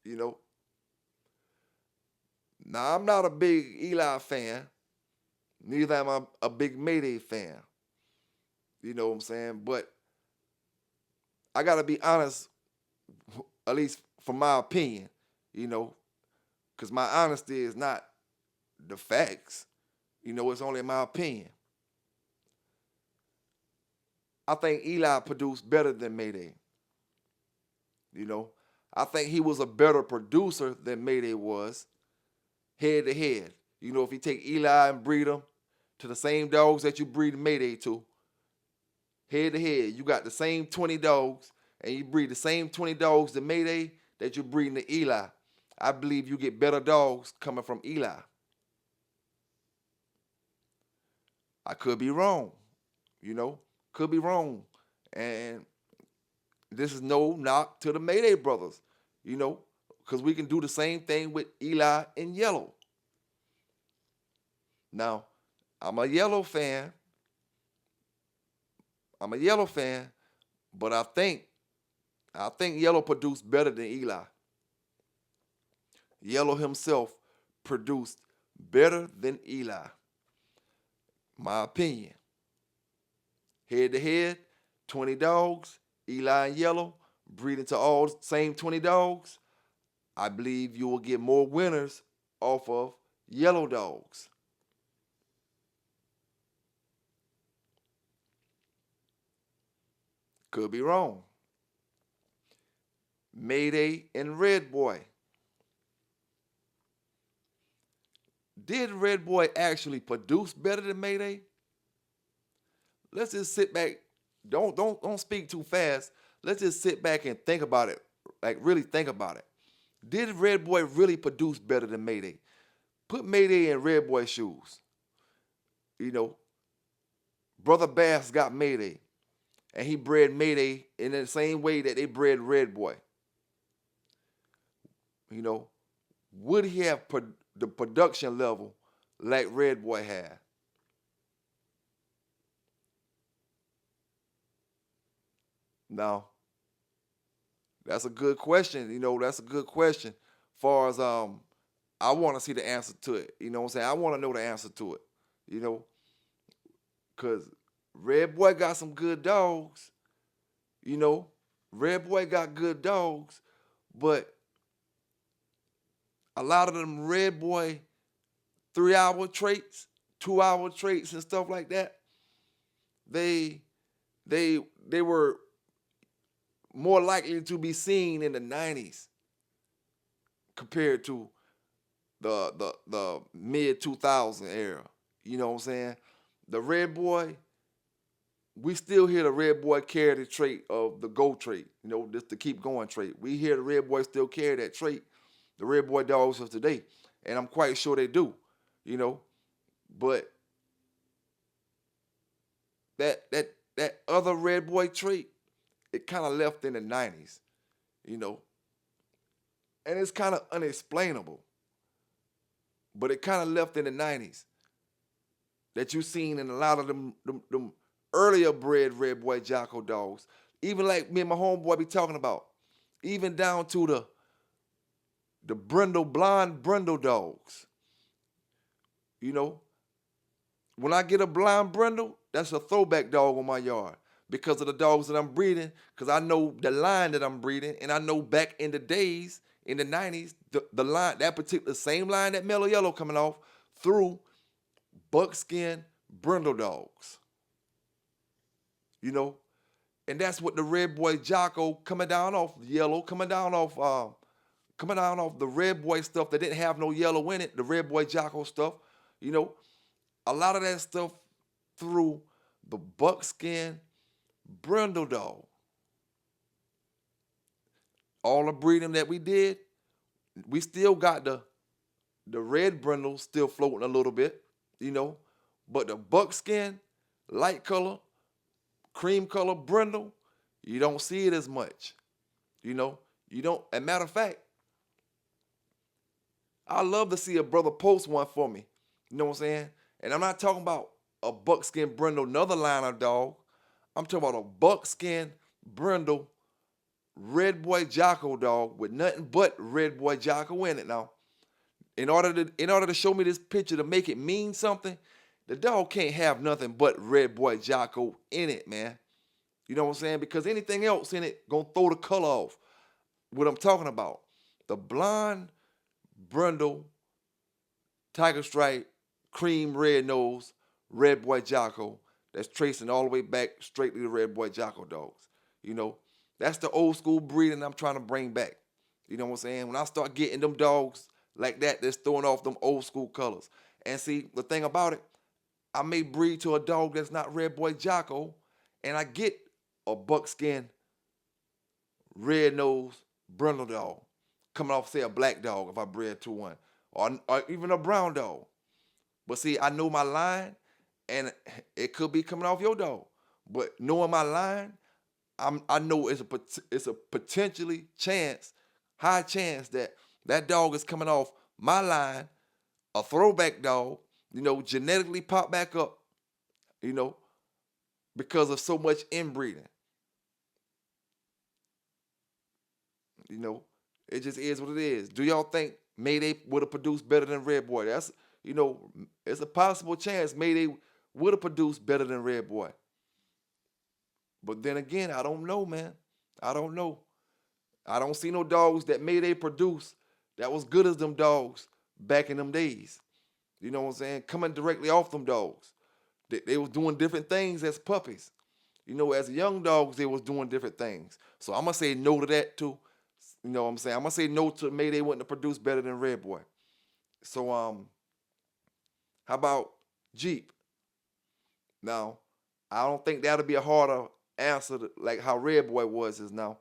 You know. Now I'm not a big Eli fan, neither am I a big Mayday fan. You know what I'm saying? But I gotta be honest, at least from my opinion, you know, because my honesty is not the facts. It's only my opinion. I think Eli produced better than Mayday. You know, I think he was a better producer than Mayday was, head to head. If you take Eli and breed them to the same dogs that you breed Mayday to, head to head, you got the same 20 dogs, and you breed the same 20 dogs to Mayday that you're breeding to Eli. I believe you get better dogs coming from Eli. I could be wrong, could be wrong. And this is no knock to the Mayday brothers, because we can do the same thing with Eli and Yellow. Now, I'm a Yellow fan. But I think Yellow produced better than Eli. Yellow himself produced better than Eli. My opinion. Head to head, 20 dogs, Eli and Yellow, breeding to all the same 20 dogs. I believe you will get more winners off of Yellow dogs. Could be wrong. Mayday and Red Boy. Did Red Boy actually produce better than Mayday? Let's just sit back. Don't speak too fast. Let's just sit back and think about it. Like really think about it. Did Red Boy really produce better than Mayday? Put Mayday in Red Boy's shoes. You know, Brother Bass got Mayday, and he bred Mayday in the same way that they bred Red Boy. You know, would he have the production level like Red Boy had? No, that's a good question. That's a good question. Far as I want to see the answer to it. You know what I'm saying? I want to know the answer to it. You know, cause Red Boy got some good dogs. You know, Red Boy got good dogs, but a lot of them Red Boy 3-hour traits, 2-hour traits, and stuff like that, they they were more likely to be seen in the 90s compared to the mid 2000 era. You know what I'm saying? The Red Boy, we still hear the Red Boy carry the trait of the go trait, just the keep going trait. We hear the Red Boy still carry that trait, the Red Boy dogs of today. And I'm quite sure they do, you know. But that other Red Boy trait, it kind of left in the 90s, you know. And it's kind of unexplainable. But it kind of left in the 90s. That you seen in a lot of them earlier bred Red Boy Jocko dogs. Even like me and my homeboy be talking about, even down to the blonde brindle dogs. You know, when I get a blind brindle, that's a throwback dog on my yard because of the dogs that I'm breeding. Because I know the line that I'm breeding, and I know back in the days in the '90s, the line, that particular same line that Mellow Yellow coming off through buckskin brindle dogs. You know, and that's what the Red Boy Jocko coming down off yellow, coming down off the Red Boy stuff that didn't have no yellow in it, the Red Boy Jocko stuff. You know, a lot of that stuff through the buckskin brindle dog. All the breeding that we did, we still got the red brindle still floating a little bit, you know, but the buckskin, light color, cream color brindle, you don't see it as much. You know, you don't. As a matter of fact, I love to see a brother post one for me. You know what I'm saying? And I'm not talking about a buckskin brindle, another line of dog. I'm talking about a buckskin brindle Red Boy Jocko dog with nothing but Red Boy Jocko in it. Now, in order to show me this picture to make it mean something, the dog can't have nothing but Red Boy Jocko in it, man. You know what I'm saying? Because anything else in it gonna throw the color off. What I'm talking about, the blonde brindle tiger stripe cream red nose Red Boy Jocko that's tracing all the way back straight to the Red Boy Jocko dogs. You know, that's the old school breeding I'm trying to bring back. You know what I'm saying? When I start getting them dogs like that, that's throwing off them old school colors. And see, the thing about it, I may breed to a dog that's not Red Boy Jocko, and I get a buckskin red nose brindle dog coming off, say, a black dog if I bred to one, or even a brown dog. But see, I know my line, and it could be coming off your dog. But knowing my line, I know it's a potentially high chance that that dog is coming off my line, a throwback dog, you know, genetically pop back up, you know, because of so much inbreeding. You know, it just is what it is. Do y'all think Mayday would have produced better than Red Boy? That's, you know, it's a possible chance Mayday would have produced better than Red Boy. But then again, I don't know, man. I don't know. I don't see no dogs that Mayday produced that was good as them dogs back in them days. You know what I'm saying? Coming directly off them dogs. They was doing different things as puppies. You know, as young dogs, they was doing different things. So I'm going to say no to that too. You know what I'm saying? I'm going to say no to Mayday wouldn't have produced better than Red Boy. So, how about Jeep? Now, I don't think that'll be a harder answer like how Red Boy was is now.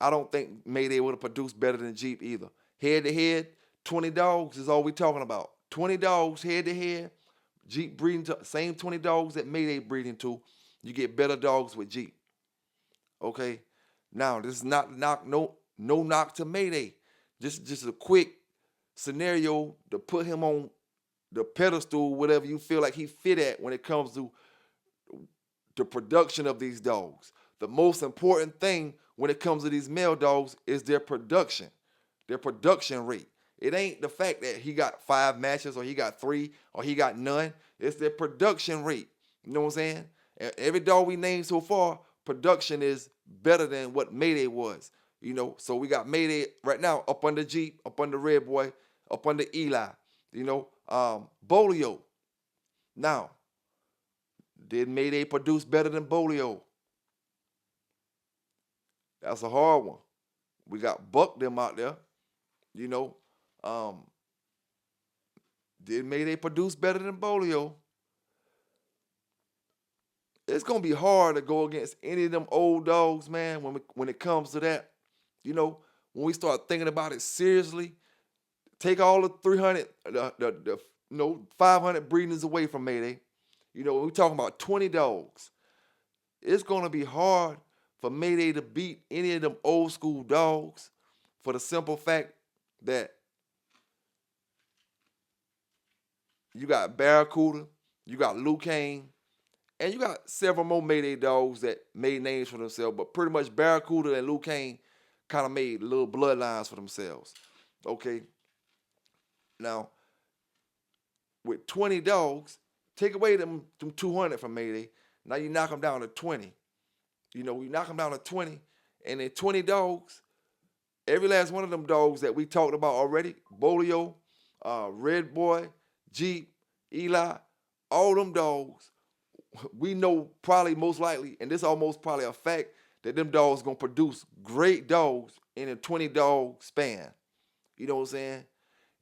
I don't think Mayday would have produced better than Jeep either. Head to head, 20 dogs is all we talking about. 20 dogs head to head. Jeep breeding to same 20 dogs that Mayday breeding to. You get better dogs with Jeep. Okay? Now, this is not no knock to Mayday. Just a quick scenario to put him on the pedestal, whatever you feel like he fit at when it comes to the production of these dogs. The most important thing when it comes to these male dogs is their production rate. It ain't the fact that he got 5 matches or he got 3 or he got none. It's their production rate. You know what I'm saying? Every dog we named so far, production is better than what Mayday was. You know, so we got Mayday right now up under Jeep, up under Red Boy, up under Eli. You know, Bolio. Now, did Mayday produce better than Bolio? That's a hard one. We got Buck them out there. You know, um, did Mayday produce better than Bolio? It's gonna be hard to go against any of them old dogs, man. When it comes to that, you know, when we start thinking about it seriously, take all the 300, the 500 breedings away from Mayday. You know, we're talking about 20 dogs. It's gonna be hard for Mayday to beat any of them old school dogs for the simple fact that you got Barracuda, you got Luke Kane, And you got several more Mayday dogs that made names for themselves, but pretty much Barracuda and Luke Kane kind of made little bloodlines for themselves. Okay. Now, with 20 dogs, take away them 200 from Mayday. Now you knock them down to 20. You knock them down to 20, and then 20 dogs, every last one of them dogs that we talked about already, Bolio, Red Boy, Jeep, Eli, all them dogs, we know probably most likely, and this almost probably a fact, that them dogs gonna produce great dogs in a 20 dog span. You know what I'm saying?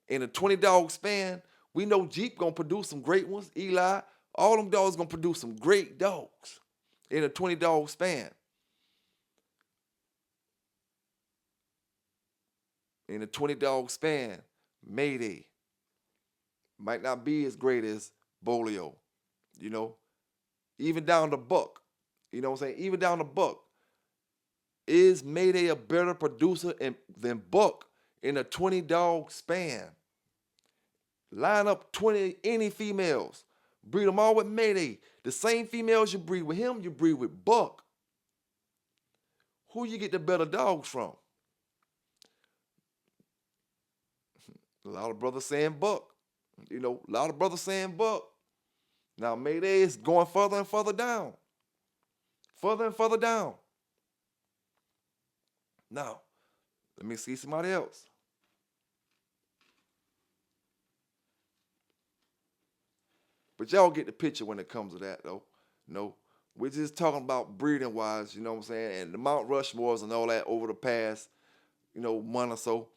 In a 20 dog span, we know Jeep gonna produce some great ones. Eli, all them dogs gonna produce some great dogs in a 20 dog span. In a 20 dog span, Mayday might not be as great as Bolio, you know, even down to Buck. You know what I'm saying? Even down to Buck. Is Mayday a better producer than Buck in a 20 dog span? Line up 20 any females. Breed them all with Mayday. The same females you breed with him, you breed with Buck. Who you get the better dogs from? A lot of brothers saying Buck. A lot of brothers saying Buck. Now Mayday is going further and further down. Further and further down. Now, let me see somebody else. But y'all get the picture when it comes to that, though. We're just talking about breeding wise, you know what I'm saying? And the Mount Rushmores and all that over the past, month or so.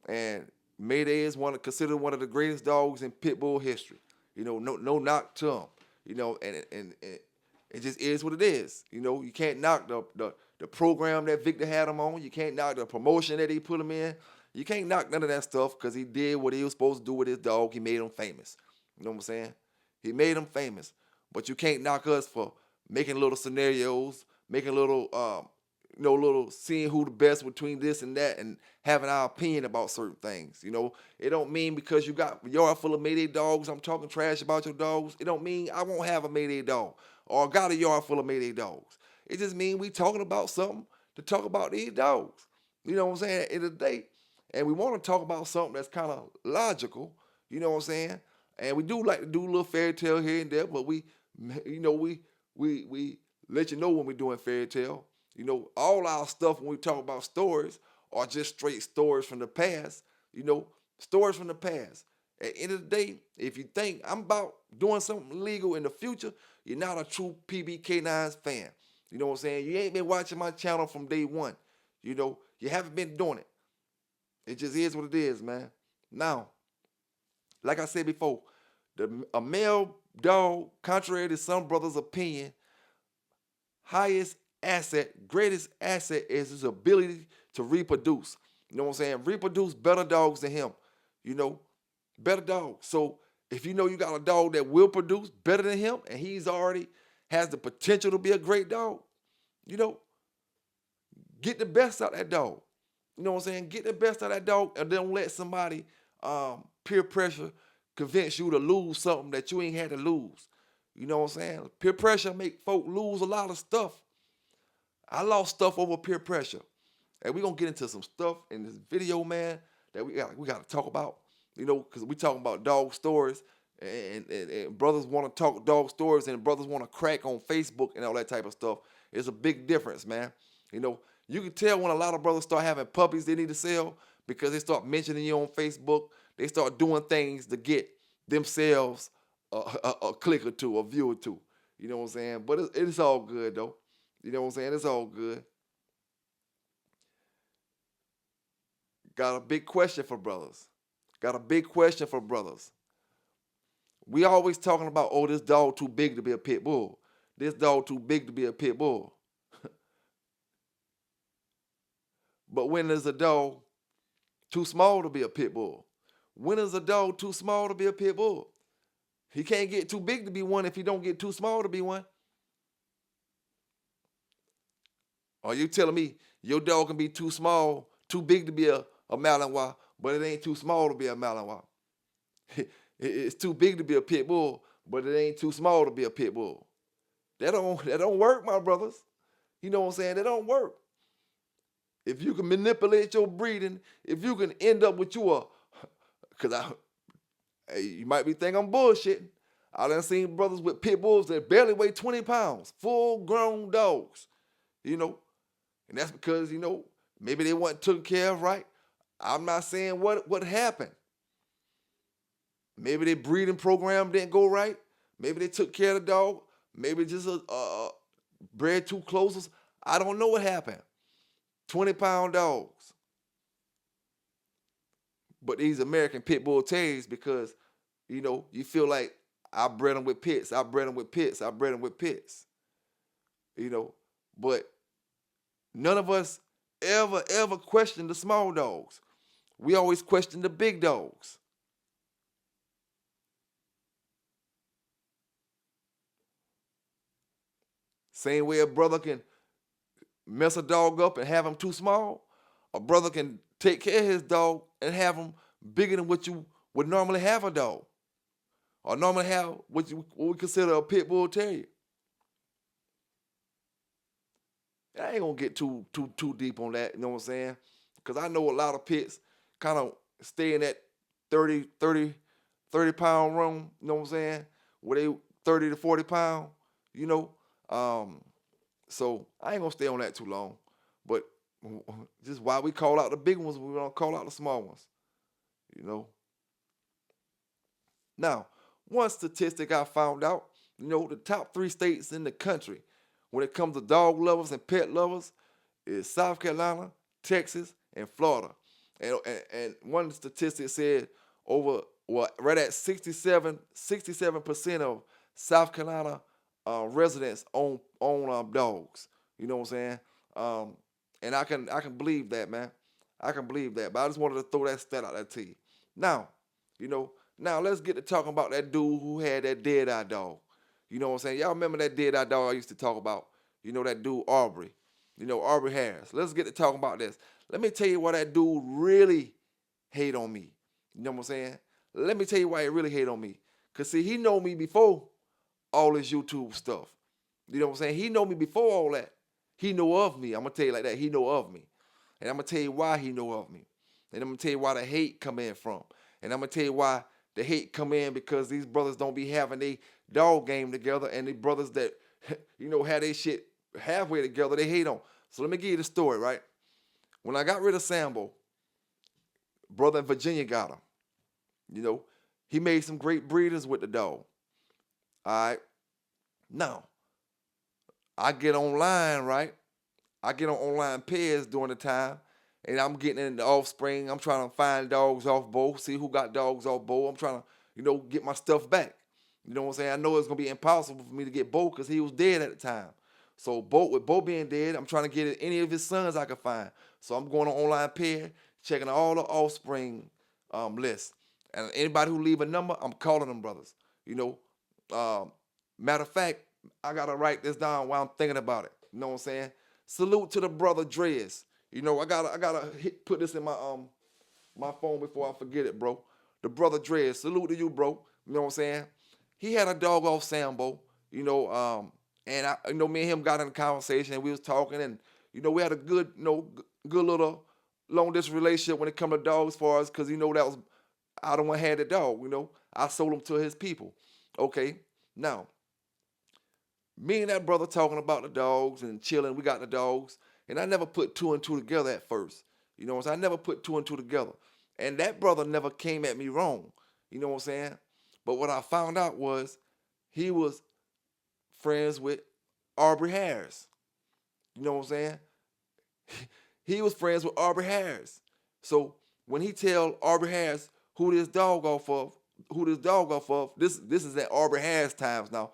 And Mayday is considered one of the greatest dogs in pit bull history. No knock to him. And it just is what it is. You can't knock the program that Victor had him on. You can't knock the promotion that he put him in. You can't knock none of that stuff because he did what he was supposed to do with his dog. He made him famous. You know what I'm saying? He made him famous. But you can't knock us for making little scenarios, making little seeing who the best between this and that, and having our opinion about certain things. It don't mean because you got a yard full of Mayday dogs, I'm talking trash about your dogs. It don't mean I won't have a Mayday dog or got a yard full of Mayday dogs. It just means we talking about something to talk about these dogs. You know what I'm saying? At the end of the day, and we want to talk about something that's kind of logical. You know what I'm saying? And we do like to do a little fairy tale here and there, but we let you know when we're doing fairy tale. All our stuff when we talk about stories are just straight stories from the past. Stories from the past. At the end of the day, if you think I'm about doing something legal in the future, you're not a true PBK9's fan. You know what I'm saying? You ain't been watching my channel from day one. You haven't been doing it. It just is what it is, man. Now, like I said before, a male dog, contrary to some brothers' opinion, highest asset, greatest asset is his ability to reproduce. You know what I'm saying? Reproduce better dogs than him. Better dogs. So if you got a dog that will produce better than him and he's already has the potential to be a great dog, get the best out of that dog. You know what I'm saying? Get the best out of that dog and don't let somebody peer pressure convince you to lose something that you ain't had to lose. You know what I'm saying? Peer pressure make folk lose a lot of stuff. I lost stuff over peer pressure. And we're going to get into some stuff in this video, man, that we got to talk about, because we talking about dog stories and brothers want to talk dog stories and brothers want to crack on Facebook and all that type of stuff. It's a big difference, man. You can tell when a lot of brothers start having puppies they need to sell because they start mentioning you on Facebook. They start doing things to get themselves a click or two, a view or two. You know what I'm saying? But it's all good, though. You know what I'm saying? It's all good. Got a big question for brothers. We always talking about, oh, this dog too big to be a pit bull. This dog too big to be a pit bull. But when is a dog too small to be a pit bull? When is a dog too small to be a pit bull? He can't get too big to be one if he don't get too small to be one. Are you telling me your dog can be too small, too big to be a Malinois, but it ain't too small to be a Malinois? It's too big to be a pit bull, but it ain't too small to be a pit bull. That don't work, my brothers. You know what I'm saying? That don't work. If you can manipulate your breeding, if you can end up with you a, cause you might be thinking I'm bullshitting. I done seen brothers with pit bulls that barely weigh 20 pounds, full grown dogs, you know, and that's because, maybe they weren't taken care of right. I'm not saying what happened. Maybe their breeding program didn't go right. Maybe they took care of the dog. Maybe just bred too close. I don't know what happened. 20-pound dogs. But these American pit bull terriers, because, you feel like I bred them with pits. I bred them with pits. I bred them with pits. But none of us ever question the small dogs. We always question the big dogs. Same way a brother can mess a dog up and have him too small, a brother can take care of his dog and have him bigger than what you would normally have a dog, or normally have what we consider a pit bull terrier. I ain't gonna get too deep on that, you know what I'm saying? Because I know a lot of pits kind of stay in that 30 pound room, you know what I'm saying? Where they 30 to 40 pound, you know. So I ain't gonna stay on that too long. But just why we call out the big ones, we don't call out the small ones, you know. Now, one statistic I found out, the top 3 states in the country when it comes to dog lovers and pet lovers is South Carolina, Texas, and Florida. And one statistic said right at 67% of South Carolina residents own dogs. You know what I'm saying? And I can believe that, man. I can believe that. But I just wanted to throw that stat out there to you. Now, now let's get to talking about that dude who had that dead-eye dog. You know what I'm saying? Y'all remember that dead-eye dog I used to talk about? That dude Aubrey. Aubrey Harris. Let's get to talking about this. Let me tell you why that dude really hate on me. You know what I'm saying? Let me tell you why he really hate on me. Because, see, he know me before all this YouTube stuff. You know what I'm saying? He know me before all that. He know of me. I'm going to tell you like that. He know of me. And I'm going to tell you why he know of me. And I'm going to tell you why the hate come in from. And I'm going to tell you why the hate come in, because these brothers don't be having their dog game together, and the brothers that, have their shit halfway together, they hate on. So let me give you the story, right? When I got rid of Sambo, brother in Virginia got him. He made some great breeders with the dog. All right. Now, I get online, right? I get on online pairs during the time, and I'm getting in the offspring. I'm trying to find dogs off Bo, see who got dogs off Bo. I'm trying to, get my stuff back. You know what I'm saying? I know it's going to be impossible for me to get Bo because he was dead at the time. So with Bo being dead, I'm trying to get any of his sons I can find. So I'm going on online pair, checking all the offspring lists. And anybody who leave a number, I'm calling them brothers. Matter of fact, I got to write this down while I'm thinking about it. You know what I'm saying? Salute to the brother Drez. I gotta put this in my phone before I forget it, bro. The brother Drez. Salute to you, bro. You know what I'm saying? He had a dog off Sambo, and me and him got in a conversation, and we was talking, and we had a good little long distance relationship when it come to dogs, as far as, because that was, I don't want to have the dog. I sold him to his people. Okay, now me and that brother talking about the dogs and chilling. We got the dogs, and I never put 2 and 2 together at first. I never put 2 and 2 together, and that brother never came at me wrong. You know what I'm saying? But what I found out was he was friends with Aubrey Harris. You know what I'm saying? He was friends with Aubrey Harris. So when he tell Aubrey Harris who this dog off of, this is at Aubrey Harris times now.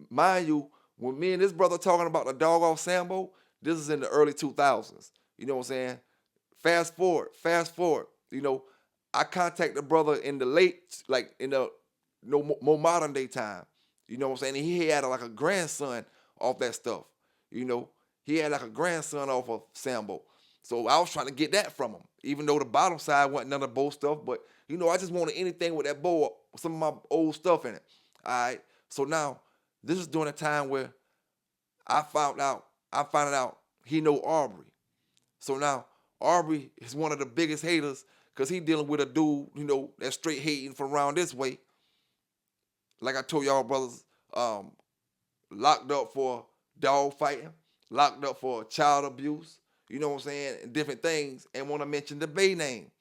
Mind you, when me and this brother talking about the dog off Sambo, this is in the early 2000s. You know what I'm saying? Fast forward. I contact the brother in the late, like in the more modern day time. You know what I'm saying? And he had like a grandson off that stuff. He had like a grandson off of Sambo. So I was trying to get that from him, even though the bottom side wasn't none of the Bo stuff. But, I just wanted anything with that Bo, some of my old stuff in it. All right. So now, this is during a time where I found out he know Aubrey. So now Aubrey is one of the biggest haters because he dealing with a dude, that's straight hating from around this way. Like I told y'all brothers, um, locked up for dog fighting, locked up for child abuse, you know what I'm saying, and different things, and want to mention the Bay name.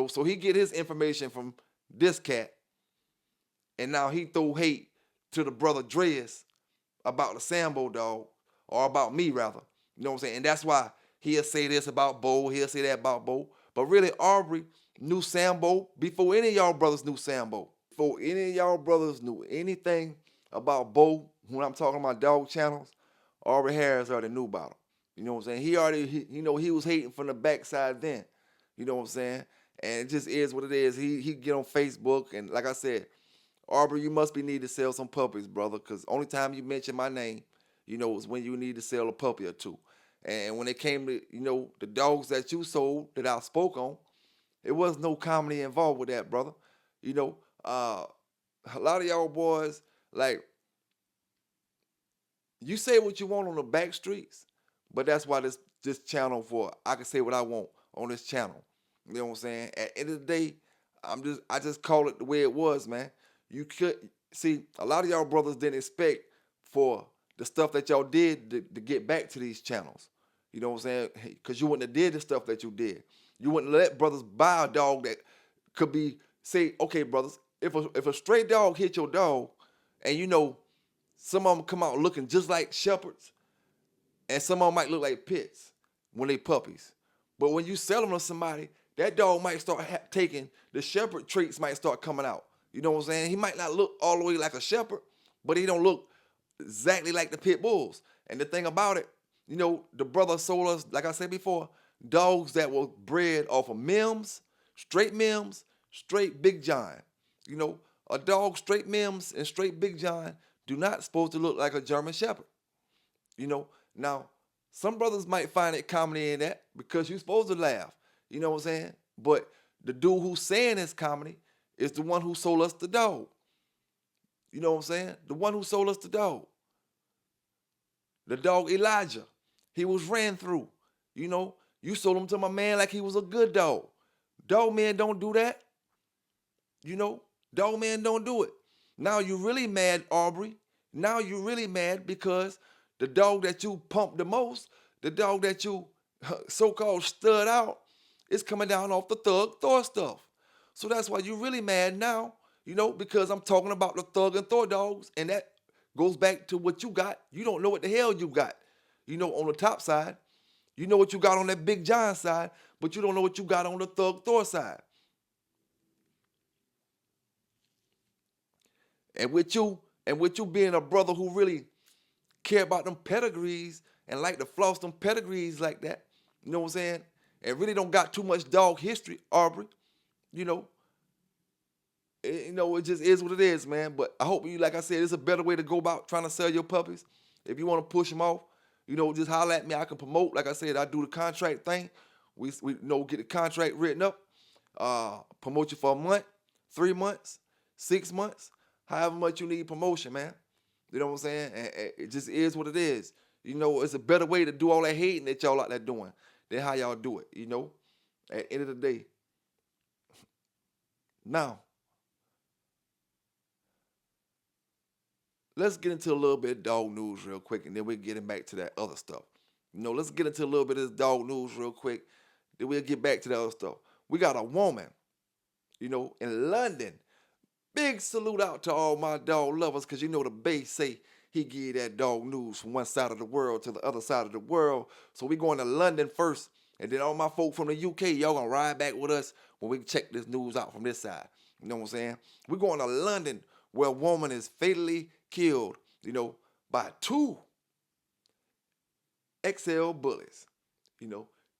So he get his information from this cat, and now he throw hate to the brother Dreas about the Sambo dog, or about me rather. You know what I'm saying? And that's why he'll say this about Bo, he'll say that about Bo. But really, Aubrey knew Sambo before any of y'all brothers knew Sambo. Before any of y'all brothers knew anything about Bo, when I'm talking about dog channels, Aubrey Harris already knew about him. You know what I'm saying? He was hating from the backside then. You know what I'm saying? And it just is what it is. He get on Facebook, and like I said, Aubrey, you must be need to sell some puppies, brother, because only time you mention my name, is when you need to sell a puppy or two. And when it came to, the dogs that you sold that I spoke on, it was no comedy involved with that, brother. A lot of y'all boys, like, you say what you want on the back streets, but that's why this channel for I can say what I want on this channel. You know what I'm saying? At the end of the day, I just call it the way it was, man. You could see a lot of y'all brothers didn't expect for the stuff that y'all did to get back to these channels. You know what I'm saying? Because you wouldn't have did the stuff that you did. You wouldn't let brothers buy a dog that could be, say, okay, brothers, if a stray dog hit your dog, and some of them come out looking just like shepherds, and some of them might look like pits when they puppies. But when you sell them to somebody, that dog might start taking, the shepherd traits might start coming out. You know what I'm saying? He might not look all the way like a shepherd, but he don't look exactly like the pit bulls. And the thing about it, the brother sold us, like I said before, dogs that were bred off of Mims, straight Big John. A dog straight Mims and straight Big John do not supposed to look like a German Shepherd. Now, some brothers might find it comedy in that because you're supposed to laugh. You know what I'm saying? But the dude who's saying it's comedy is the one who sold us the dog. You know what I'm saying? The one who sold us the dog. The dog Elijah. He was ran through. You sold him to my man like he was a good dog. Dog man don't do that. Dog man don't do it. Now you really mad, Aubrey. Now you really mad because the dog that you pumped the most, the dog that you so-called stud out, is coming down off the Thug Thor stuff. So that's why you really mad now, because I'm talking about the Thug and Thor dogs, and that goes back to what you got. You don't know what the hell you got. On the top side, you know what you got on that Big John side, but you don't know what you got on the Thug Thor side. And with you being a brother who really care about them pedigrees and like to floss them pedigrees like that, you know what I'm saying? And really don't got too much dog history, Aubrey. It just is what it is, man. But I hope like I said, it's a better way to go about trying to sell your puppies. If you want to push them off, just holler at me. I can promote. Like I said, I do the contract thing. We get the contract written up. Promote you for a month, 3 months, 6 months, however much you need promotion, man. You know what I'm saying? And it just is what it is. It's a better way to do all that hating that y'all out there doing than how y'all do it, at the end of the day. Now, let's get into a little bit of dog news real quick, and then we're getting back to that other stuff. Let's get into a little bit of this dog news real quick, then we'll get back to the other stuff. We got a woman, in London. Big salute out to all my dog lovers, because the Bay say he give that dog news from one side of the world to the other side of the world. So we going to London first, and then all my folk from the UK, y'all gonna ride back with us when we check this news out from this side. You know what I'm saying? We're going to London, where a woman is fatally killed, by 2 XL bullies.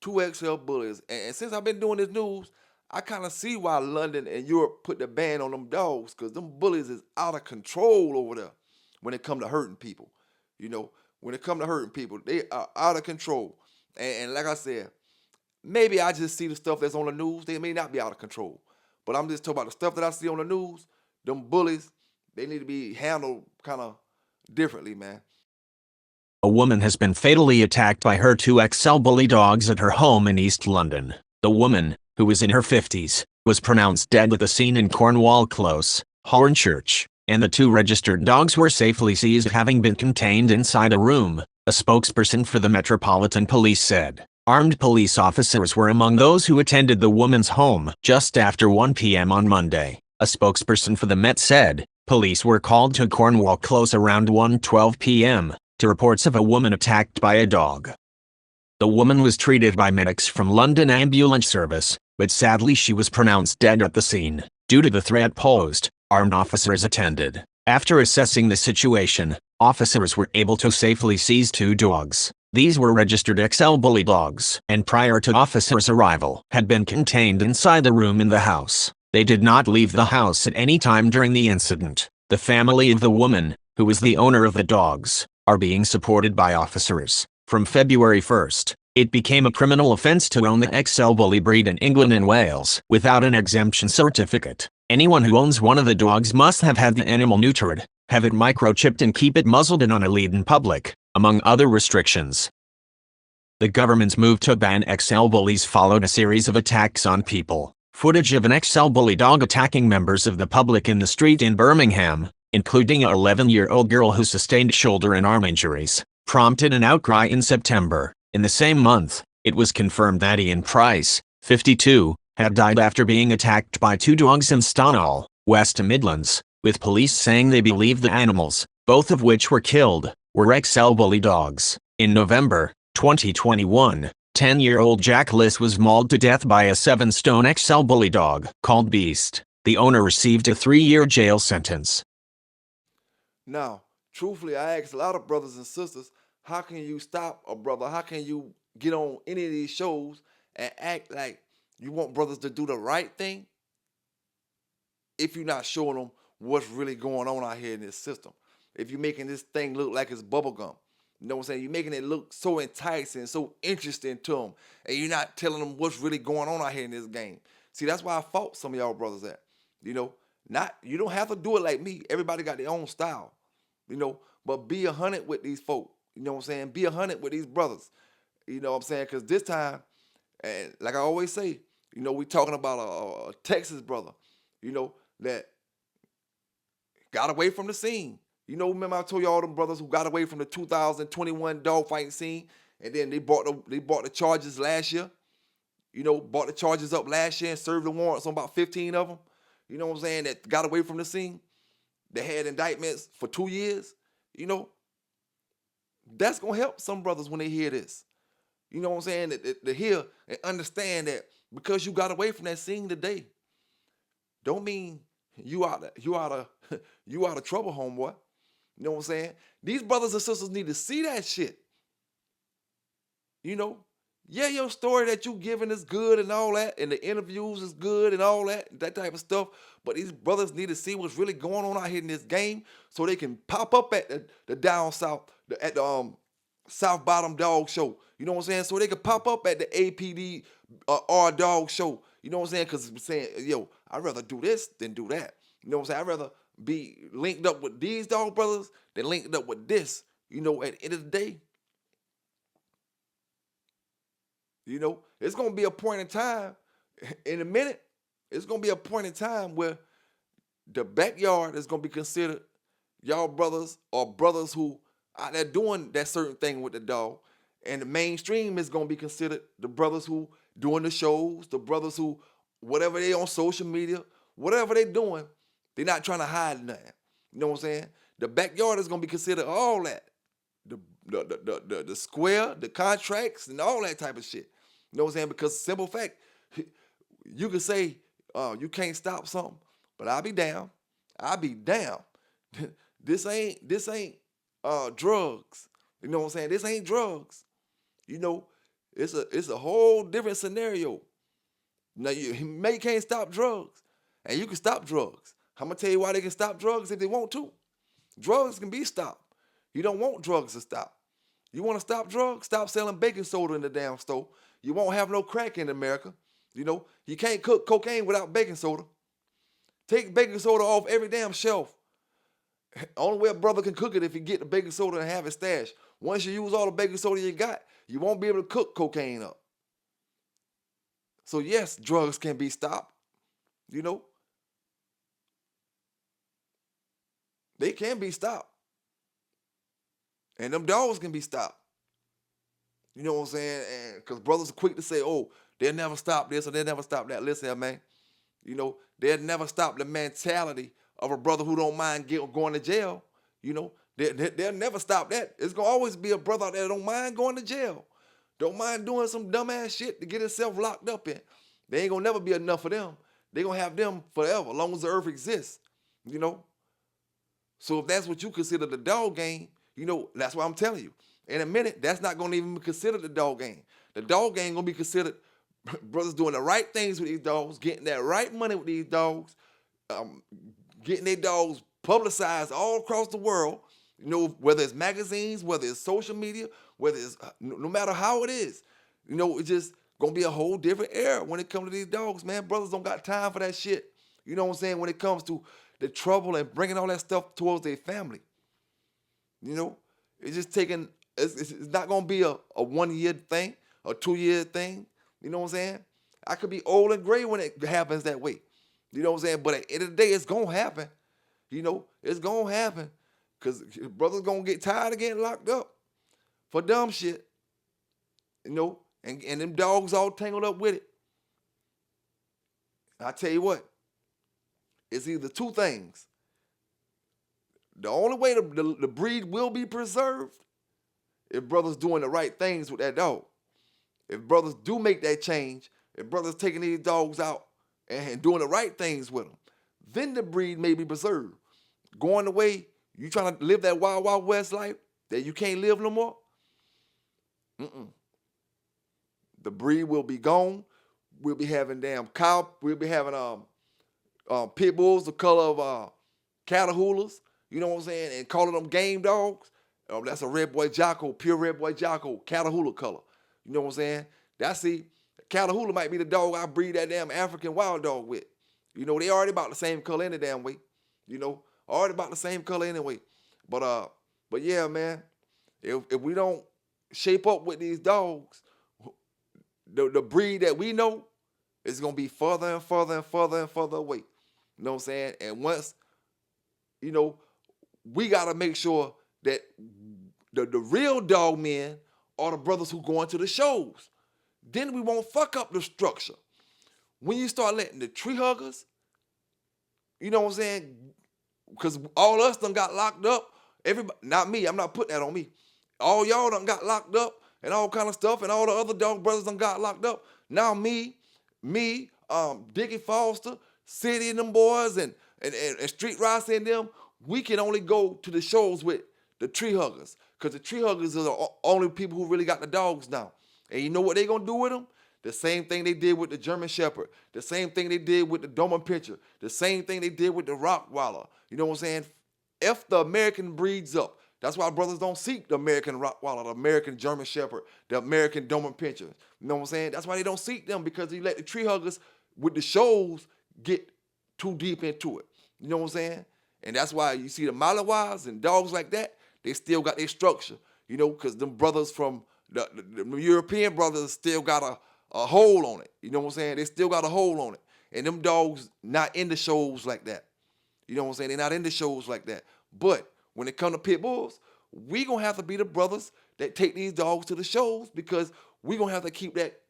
2 XL bullies. And since I've been doing this news, I kind of see why London and Europe put the ban on them dogs, because them bullies is out of control over there when it come to hurting people. When it come to hurting people, they are out of control. And like I said, maybe I just see the stuff that's on the news. They may not be out of control. But I'm just talking about the stuff that I see on the news. Them bullies, they need to be handled kind of differently, man. A woman has been fatally attacked by her two XL bully dogs at her home in East London. The woman, who was in her 50s, was pronounced dead at the scene in Cornwall Close, Hornchurch, and the two registered dogs were safely seized, having been contained inside a room, a spokesperson for the Metropolitan Police said. Armed police officers were among those who attended the woman's home just after 1 p.m. on Monday. A spokesperson for the Met said, police were called to Cornwall Close around 1:12 p.m. to reports of a woman attacked by a dog. The woman was treated by medics from London Ambulance Service, but sadly she was pronounced dead at the scene. Due to the threat posed, armed officers attended. After assessing the situation, officers were able to safely seize two dogs. These were registered XL bully dogs, and prior to officers' arrival, had been contained inside the room in the house. They did not leave the house at any time during the incident. The family of the woman, who is the owner of the dogs, are being supported by officers. From February 1st, it became a criminal offense to own the XL bully breed in England and Wales without an exemption certificate. Anyone who owns one of the dogs must have had the animal neutered, have it microchipped and keep it muzzled and on a lead in public, among other restrictions. The government's move to ban XL bullies followed a series of attacks on people. Footage of an XL bully dog attacking members of the public in the street in Birmingham, including an 11-year-old girl who sustained shoulder and arm injuries, prompted an outcry in September. In the same month, it was confirmed that Ian Price, 52, had died after being attacked by two dogs in Stonehall, West Midlands, with police saying they believe the animals, both of which were killed, were XL bully dogs. In November 2021, 10-year-old Jack Liss was mauled to death by a 7-stone XL bully dog called Beast. The owner received a 3-year jail sentence. Now, truthfully, I ask a lot of brothers and sisters, how can you stop a brother? How can you get on any of these shows and act like you want brothers to do the right thing if you're not showing them what's really going on out here in this system? If you're making this thing look like it's bubblegum, you know what I'm saying? You're making it look so enticing, so interesting to them, and you're not telling them what's really going on out here in this game. See, that's why I fought some of y'all brothers at. You know, you don't have to do it like me. Everybody got their own style, you know, but be 100 with these folk. You know what I'm saying? Be 100 with these brothers. You know what I'm saying? Because this time, and like I always say, you know, we talking about a Texas brother, you know, that got away from the scene. You know, remember I told you all them brothers who got away from the 2021 dogfighting scene, and then they brought the charges last year. You know, brought the charges up last year and served the warrants on about 15 of them. You know what I'm saying? That got away from the scene. They had indictments for 2 years. You know, that's gonna help some brothers when they hear this. You know what I'm saying? To hear and understand that because you got away from that scene today, don't mean you out of trouble, homeboy. You know what I'm saying? These brothers and sisters need to see that shit. You know? Yeah, your story that you giving is good and all that, and the interviews is good and all that type of stuff. But these brothers need to see what's really going on out here in this game so they can pop up at the down south, at the South Bottom Dog Show. You know what I'm saying? So they can pop up at the APD R Dog Show. You know what I'm saying? Because I'm saying, yo, I'd rather do this than do that. You know what I'm saying? I'd rather be linked up with these dog brothers than linked up with this. You know, at the end of the day, you know, it's going to be a point in time, in a minute, it's going to be a point in time where the backyard is going to be considered y'all brothers or brothers who out there doing that certain thing with the dog. And the mainstream is going to be considered the brothers who doing the shows, the brothers who, whatever they on social media, whatever they doing, they're not trying to hide nothing. You know what I'm saying? The backyard is going to be considered all that. The square, the contracts, and all that type of shit. You know what I'm saying? Because simple fact, you can say you can't stop something, but I'll be down. I'll be down. This ain't drugs. You know what I'm saying? This ain't drugs. You know, it's a whole different scenario. Now you can't stop drugs, and you can stop drugs. I'm gonna tell you why they can stop drugs if they want to. Drugs can be stopped. You don't want drugs to stop. You want to stop drugs? Stop selling baking soda in the damn store. You won't have no crack in America. You know, you can't cook cocaine without baking soda. Take baking soda off every damn shelf. Only way a brother can cook it if he get the baking soda and have it stashed. Once you use all the baking soda you got, you won't be able to cook cocaine up. So yes, drugs can be stopped. You know, they can be stopped. And them dogs can be stopped. You know what I'm saying? And because brothers are quick to say, oh, they'll never stop this or they'll never stop that. Listen, man, you know, they'll never stop the mentality of a brother who don't mind going to jail. You know, they'll never stop that. It's going to always be a brother out there that don't mind going to jail. Don't mind doing some dumbass shit to get himself locked up in. They ain't going to never be enough for them. They going to have them forever, as long as the earth exists. You know? So if that's what you consider the dog game, you know, that's what I'm telling you. In a minute, that's not going to even be considered the dog game. The dog game going to be considered brothers doing the right things with these dogs, getting that right money with these dogs, getting their dogs publicized all across the world, you know, whether it's magazines, whether it's social media, whether it's, no matter how it is, you know, it's just going to be a whole different era when it comes to these dogs, man. Brothers don't got time for that shit. You know what I'm saying? When it comes to the trouble and bringing all that stuff towards their family. You know, it's just taking, it's not going to be a 1 year thing, a 2 year thing. You know what I'm saying? I could be old and gray when it happens that way. You know what I'm saying? But at the end of the day, it's going to happen. You know, it's going to happen. Because brothers going to get tired of getting locked up for dumb shit. You know, and them dogs all tangled up with it. I tell you what, it's either two things. The only way the breed will be preserved if brothers doing the right things with that dog. If brothers do make that change, if brothers taking these dogs out and doing the right things with them, then the breed may be preserved. Going away, you trying to live that wild, wild west life that you can't live no more? The breed will be gone. We'll be having we'll be having pit bulls the color of Catahoulas, you know what I'm saying, and calling them game dogs. That's a red boy Jocko, pure red boy Jocko, Catahoula color. You know what I'm saying? Catahoula might be the dog I breed that damn African wild dog with. You know, they already about the same color any damn way. You know, already about the same color anyway. But yeah, man, if we don't shape up with these dogs, the breed that we know is gonna be further and further and further and further away. You know what I'm saying? And once, you know, we gotta make sure that the real dog men are the brothers who go into the shows. Then we won't fuck up the structure. When you start letting the tree huggers, you know what I'm saying? Because all us done got locked up. Everybody, not me, I'm not putting that on me. All y'all done got locked up and all kind of stuff, and all the other dog brothers done got locked up. Now me, Dickie Foster, City and them boys, and Street Rossi and them, we can only go to the shows with the tree huggers. Because the tree huggers are the only people who really got the dogs now. And you know what they gonna do with them? The same thing they did with the German Shepherd. The same thing they did with the Doberman Pinscher. The same thing they did with the Rottweiler. You know what I'm saying? F the American breeds up. That's why brothers don't seek the American Rottweiler, the American German Shepherd, the American Doberman Pinscher. You know what I'm saying? That's why they don't seek them, because you let the tree huggers with the shows get too deep into it. You know what I'm saying? And that's why you see the Malawi's and dogs like that, they still got their structure. You know, because them brothers from the European brothers still got a hold on it. You know what I'm saying? They still got a hold on it. And them dogs not in the shows like that. You know what I'm saying? They're not in the shows like that. But when it comes to pit bulls, we going to have to be the brothers that take these dogs to the shows, because we going to have to keep that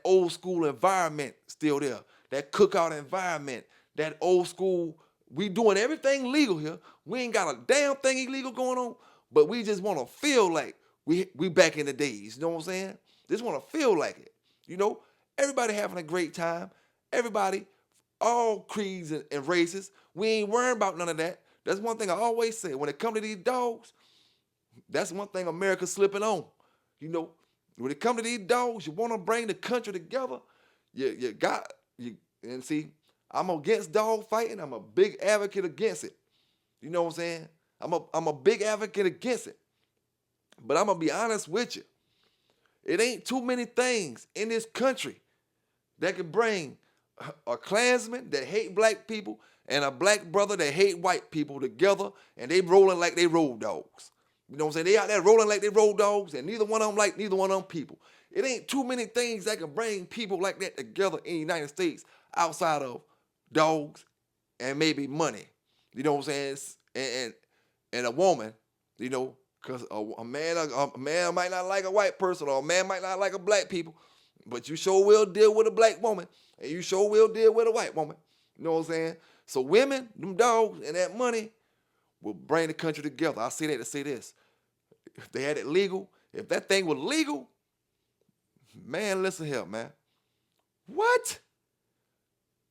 old school environment still there. That cookout environment, that old school, we doing everything legal here. We ain't got a damn thing illegal going on, but we just want to feel like we back in the days. You know what I'm saying? Just want to feel like it. You know, everybody having a great time. Everybody, all creeds and races. We ain't worrying about none of that. That's one thing I always say. When it comes to these dogs, that's one thing America's slipping on. You know, when it comes to these dogs, you want to bring the country together. And see, I'm against dog fighting. I'm a big advocate against it. You know what I'm saying? I'm a big advocate against it. But I'm going to be honest with you. It ain't too many things in this country that can bring a Klansman that hate black people and a black brother that hate white people together, and they rolling like they road dogs. You know what I'm saying? They out there rolling like they roll dogs, and neither one of them like neither one of them people. It ain't too many things that can bring people like that together in the United States outside of dogs and maybe money. You know what I'm saying? And a woman, you know, because a man might not like a white person, or a man might not like a black people, but you sure will deal with a black woman, and you sure will deal with a white woman. You know what I'm saying? So women, them dogs, and that money will bring the country together. I say that to say this. If they had it legal, if that thing was legal, man, listen here, man. What?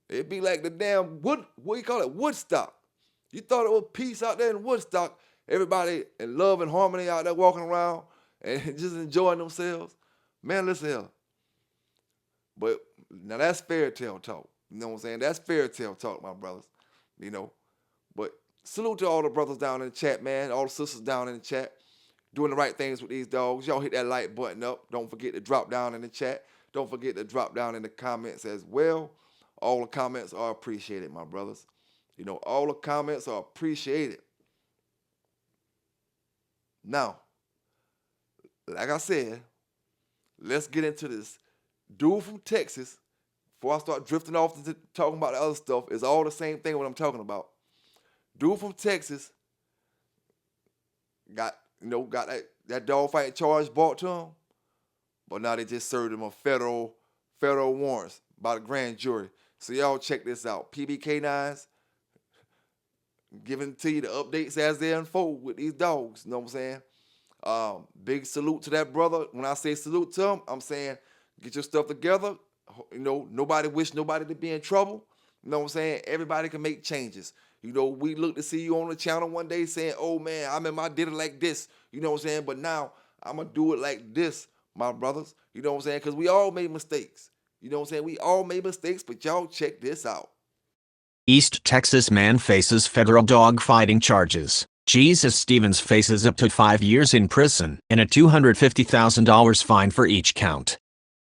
It'd be like the damn what do you call it? Woodstock. You thought it was peace out there in Woodstock. Everybody in love and harmony out there walking around and just enjoying themselves. Man, listen here. But now that's fairy tale talk. You know what I'm saying? That's fairy tale talk, my brothers. You know. But salute to all the brothers down in the chat, man. All the sisters down in the chat. Doing the right things with these dogs. Y'all hit that like button up. Don't forget to drop down in the chat. Don't forget to drop down in the comments as well. All the comments are appreciated, my brothers. You know, all the comments are appreciated. Now, like I said, let's get into this. Dude from Texas, before I start drifting off to talking about the other stuff, it's all the same thing what I'm talking about. Dude from Texas got that dog fighting charge brought to him, but now they just served him a federal warrants by the grand jury. So y'all check this out. PBK9s giving to you the updates as they unfold with these dogs. You know what I'm saying? Big salute to that brother. When I say salute to him, I'm saying get your stuff together. You know, nobody wish nobody to be in trouble. You know what I'm saying? Everybody can make changes. You know, we look to see you on the channel one day saying, oh man, I remember I did it like this. You know what I'm saying? But now I'm going to do it like this, my brothers. You know what I'm saying? Because we all made mistakes. You know what I'm saying? We all made mistakes, but y'all check this out. East Texas man faces federal dog fighting charges. Jesus Stevens faces up to 5 years in prison and a $250,000 fine for each count.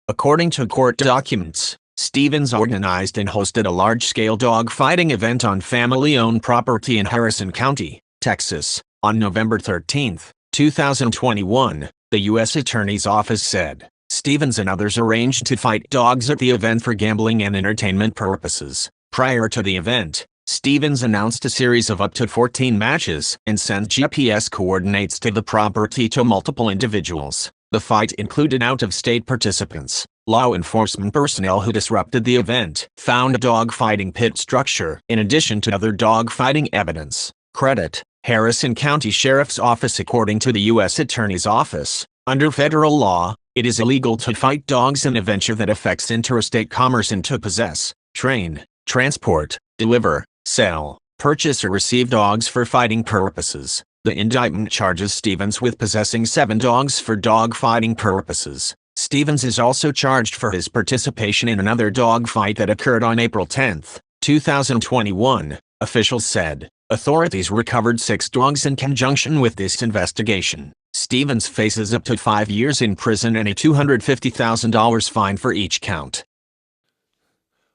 According to court documents, Stevens organized and hosted a large-scale dog fighting event on family-owned property in Harrison County, Texas, on November 13, 2021, the U.S. Attorney's Office said. Stevens and others arranged to fight dogs at the event for gambling and entertainment purposes. Prior to the event, Stevens announced a series of up to 14 matches and sent GPS coordinates to the property to multiple individuals. The fight included out-of-state participants. Law enforcement personnel who disrupted the event found a dog-fighting pit structure in addition to other dog-fighting evidence. Credit: Harrison County Sheriff's Office. According to the U.S. Attorney's Office, under federal law, it is illegal to fight dogs in a venture that affects interstate commerce and to possess, train, transport, deliver, sell, purchase or receive dogs for fighting purposes. The indictment charges Stevens with possessing 7 dogs for dog fighting purposes. Stevens is also charged for his participation in another dog fight that occurred on April 10, 2021, officials said. Authorities recovered 6 dogs in conjunction with this investigation. Stevens faces up to 5 years in prison and a $250,000 fine for each count.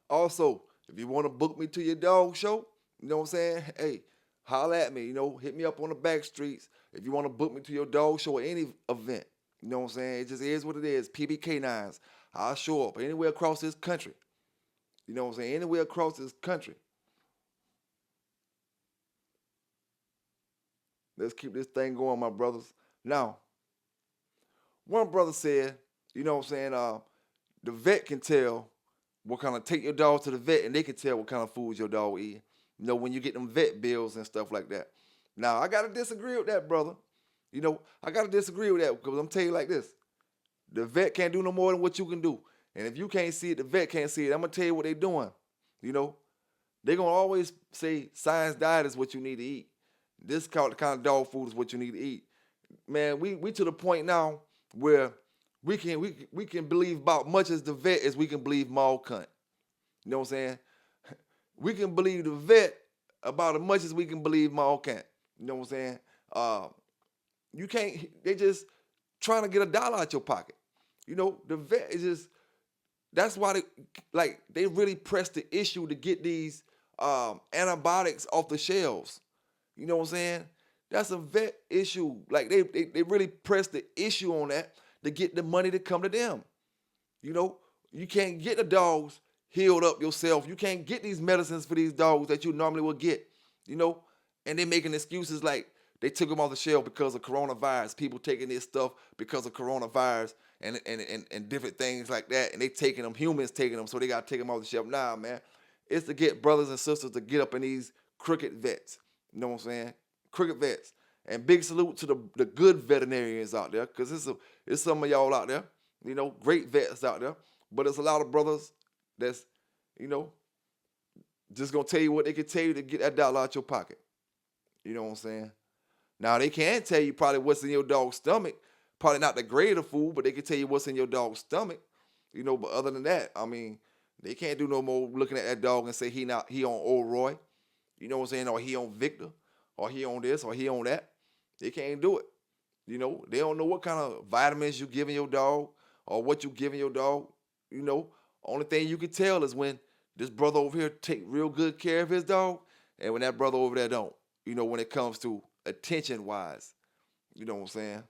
Also, if you want to book me to your dog show, you know what I'm saying? Hey, holler at me, you know, hit me up on the back streets. If you want to book me to your dog show or any event, you know what I'm saying? It just is what it is. PBK9s. I'll show up anywhere across this country. You know what I'm saying? Anywhere across this country. Let's keep this thing going, my brothers. Now, one brother said, you know what I'm saying, the vet can tell what kind of, take your dog to the vet and they can tell what kind of foods your dog eat. You know, when you get them vet bills and stuff like that. Now, I got to disagree with that, brother. You know, I got to disagree with that because I'm telling you like this. The vet can't do no more than what you can do. And if you can't see it, the vet can't see it. I'm going to tell you what they're doing. You know, they're going to always say science diet is what you need to eat. This kind of dog food is what you need to eat. Man, we to the point now where we can believe about much as the vet as we can believe mall cunt. You know what I'm saying? We can believe the vet about as much as we can believe mall cunt. You know what I'm saying? You can't, they just trying to get $1 out your pocket. You know, the vet is just, that's why they really press the issue to get these antibiotics off the shelves. You know what I'm saying? That's a vet issue. Like they really press the issue on that to get the money to come to them. You know, you can't get the dogs healed up yourself. You can't get these medicines for these dogs that you normally would get. You know, and they making excuses like they took them off the shelf because of coronavirus. People taking this stuff because of coronavirus and different things like that. And they taking them, humans taking them, so they got to take them off the shelf. Nah, man. It's to get brothers and sisters to get up in these crooked vets. You know what I'm saying? Crooked vets. And big salute to the good veterinarians out there, because it's some of y'all out there, you know, great vets out there. But it's a lot of brothers that's, you know, just gonna tell you what they can tell you to get that dollar out your pocket. You know what I'm saying? Now they can tell you probably what's in your dog's stomach. Probably not the grade of food, but they can tell you what's in your dog's stomach. You know, but other than that, I mean, they can't do no more looking at that dog and say he on Old Roy. You know what I'm saying? Or he on Victor, or he on this, or he on that. They can't do it. You know, they don't know what kind of vitamins you giving your dog or what you giving your dog. You know, only thing you can tell is when this brother over here take real good care of his dog, and when that brother over there don't. You know, when it comes to attention wise. You know what I'm saying?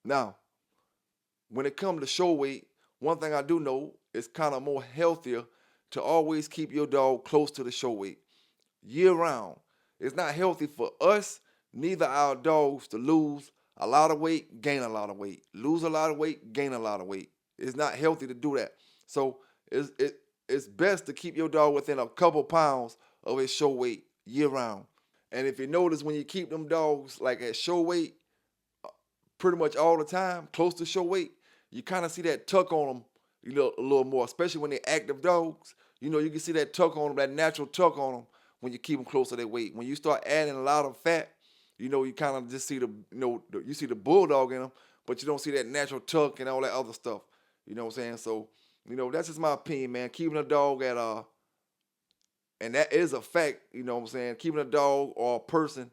Now, when it comes to show weight, one thing I do know is kind of more healthier to always keep your dog close to the show weight year round. It's not healthy for us, neither our dogs, to lose a lot of weight, gain a lot of weight. Lose a lot of weight, gain a lot of weight. It's not healthy to do that. So it's best to keep your dog within a couple pounds of his show weight year round. And if you notice, when you keep them dogs like at show weight pretty much all the time, close to show weight, you kind of see that tuck on them a little more, especially when they're active dogs. You know, you can see that tuck on them, that natural tuck on them when you keep them close to their weight. When you start adding a lot of fat, you know, you kind of just see you see the bulldog in them, but you don't see that natural tuck and all that other stuff. You know what I'm saying? So, you know, that's just my opinion, man. Keeping a dog at and that is a fact, you know what I'm saying? Keeping a dog or a person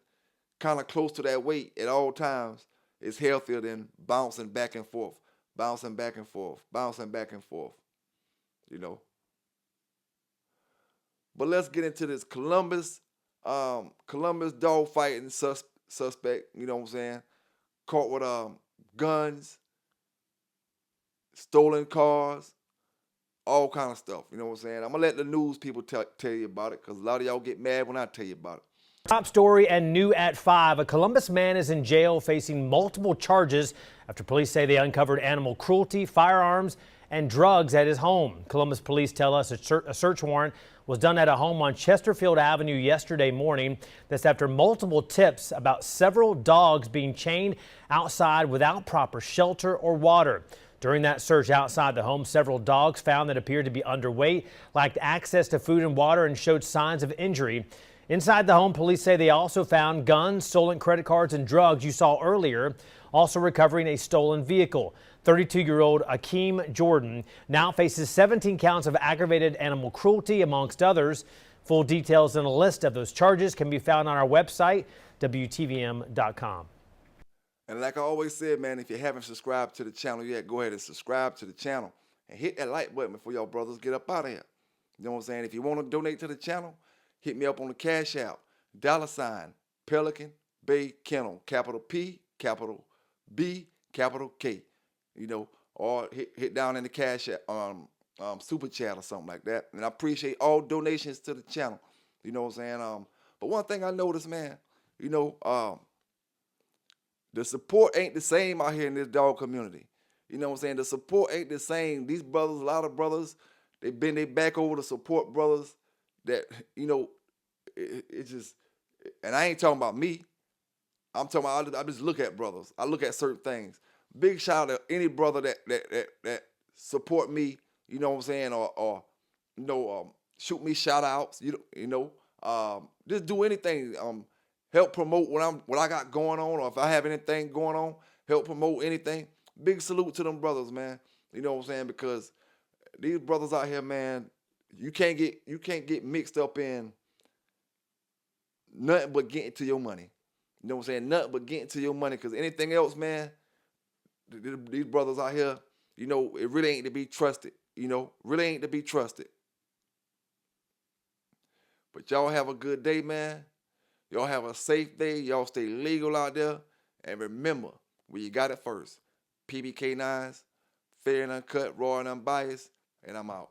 kind of close to that weight at all times is healthier than bouncing back and forth, bouncing back and forth, bouncing back and forth, you know. But let's get into this Columbus dog fighting suspect, you know what I'm saying? Caught with guns, stolen cars, all kind of stuff, you know what I'm saying? I'm gonna let the news people tell you about it, because a lot of y'all get mad when I tell you about it. Top story and new at 5. A Columbus man is in jail facing multiple charges after police say they uncovered animal cruelty, firearms, and drugs at his home. Columbus police tell us a search warrant was done at a home on Chesterfield Avenue yesterday morning. That's after multiple tips about several dogs being chained outside without proper shelter or water. During that search outside the home, several dogs found that appeared to be underweight, lacked access to food and water, and showed signs of injury. Inside the home, police say they also found guns, stolen credit cards, and drugs you saw earlier, also recovering a stolen vehicle. 32-year-old Akeem Jordan now faces 17 counts of aggravated animal cruelty, amongst others. Full details and a list of those charges can be found on our website, WTVM.com. And like I always said, man, if you haven't subscribed to the channel yet, go ahead and subscribe to the channel and hit that like button before y'all brothers get up out of here. You know what I'm saying? If you want to donate to the channel, hit me up on the Cash App, $ Pelican Bay Kennel, capital P, capital B, capital K, you know, or hit down in the Cash App, Super Chat or something like that. And I appreciate all donations to the channel, you know what I'm saying? But one thing I noticed, man, you know, the support ain't the same out here in this dog community. You know what I'm saying? The support ain't the same. These brothers, a lot of brothers, they bend their back over to support brothers that, you know, it just, and I ain't talking about me. I'm talking about, I just look at brothers. I look at certain things. Big shout out to any brother that support me, you know what I'm saying, or you know, shoot me shout outs, you know, just do anything, help promote what I got going on, or if I have anything going on, help promote anything. Big salute to them brothers, man. You know what I'm saying? Because these brothers out here, man, you can't get mixed up in nothing but getting to your money. You know what I'm saying? Nothing but getting to your money. Because anything else, man, these brothers out here, you know, it really ain't to be trusted. You know, really ain't to be trusted. But y'all have a good day, man. Y'all have a safe day. Y'all stay legal out there. And remember, where you got it first. PBK9s, fair and uncut, raw and unbiased, and I'm out.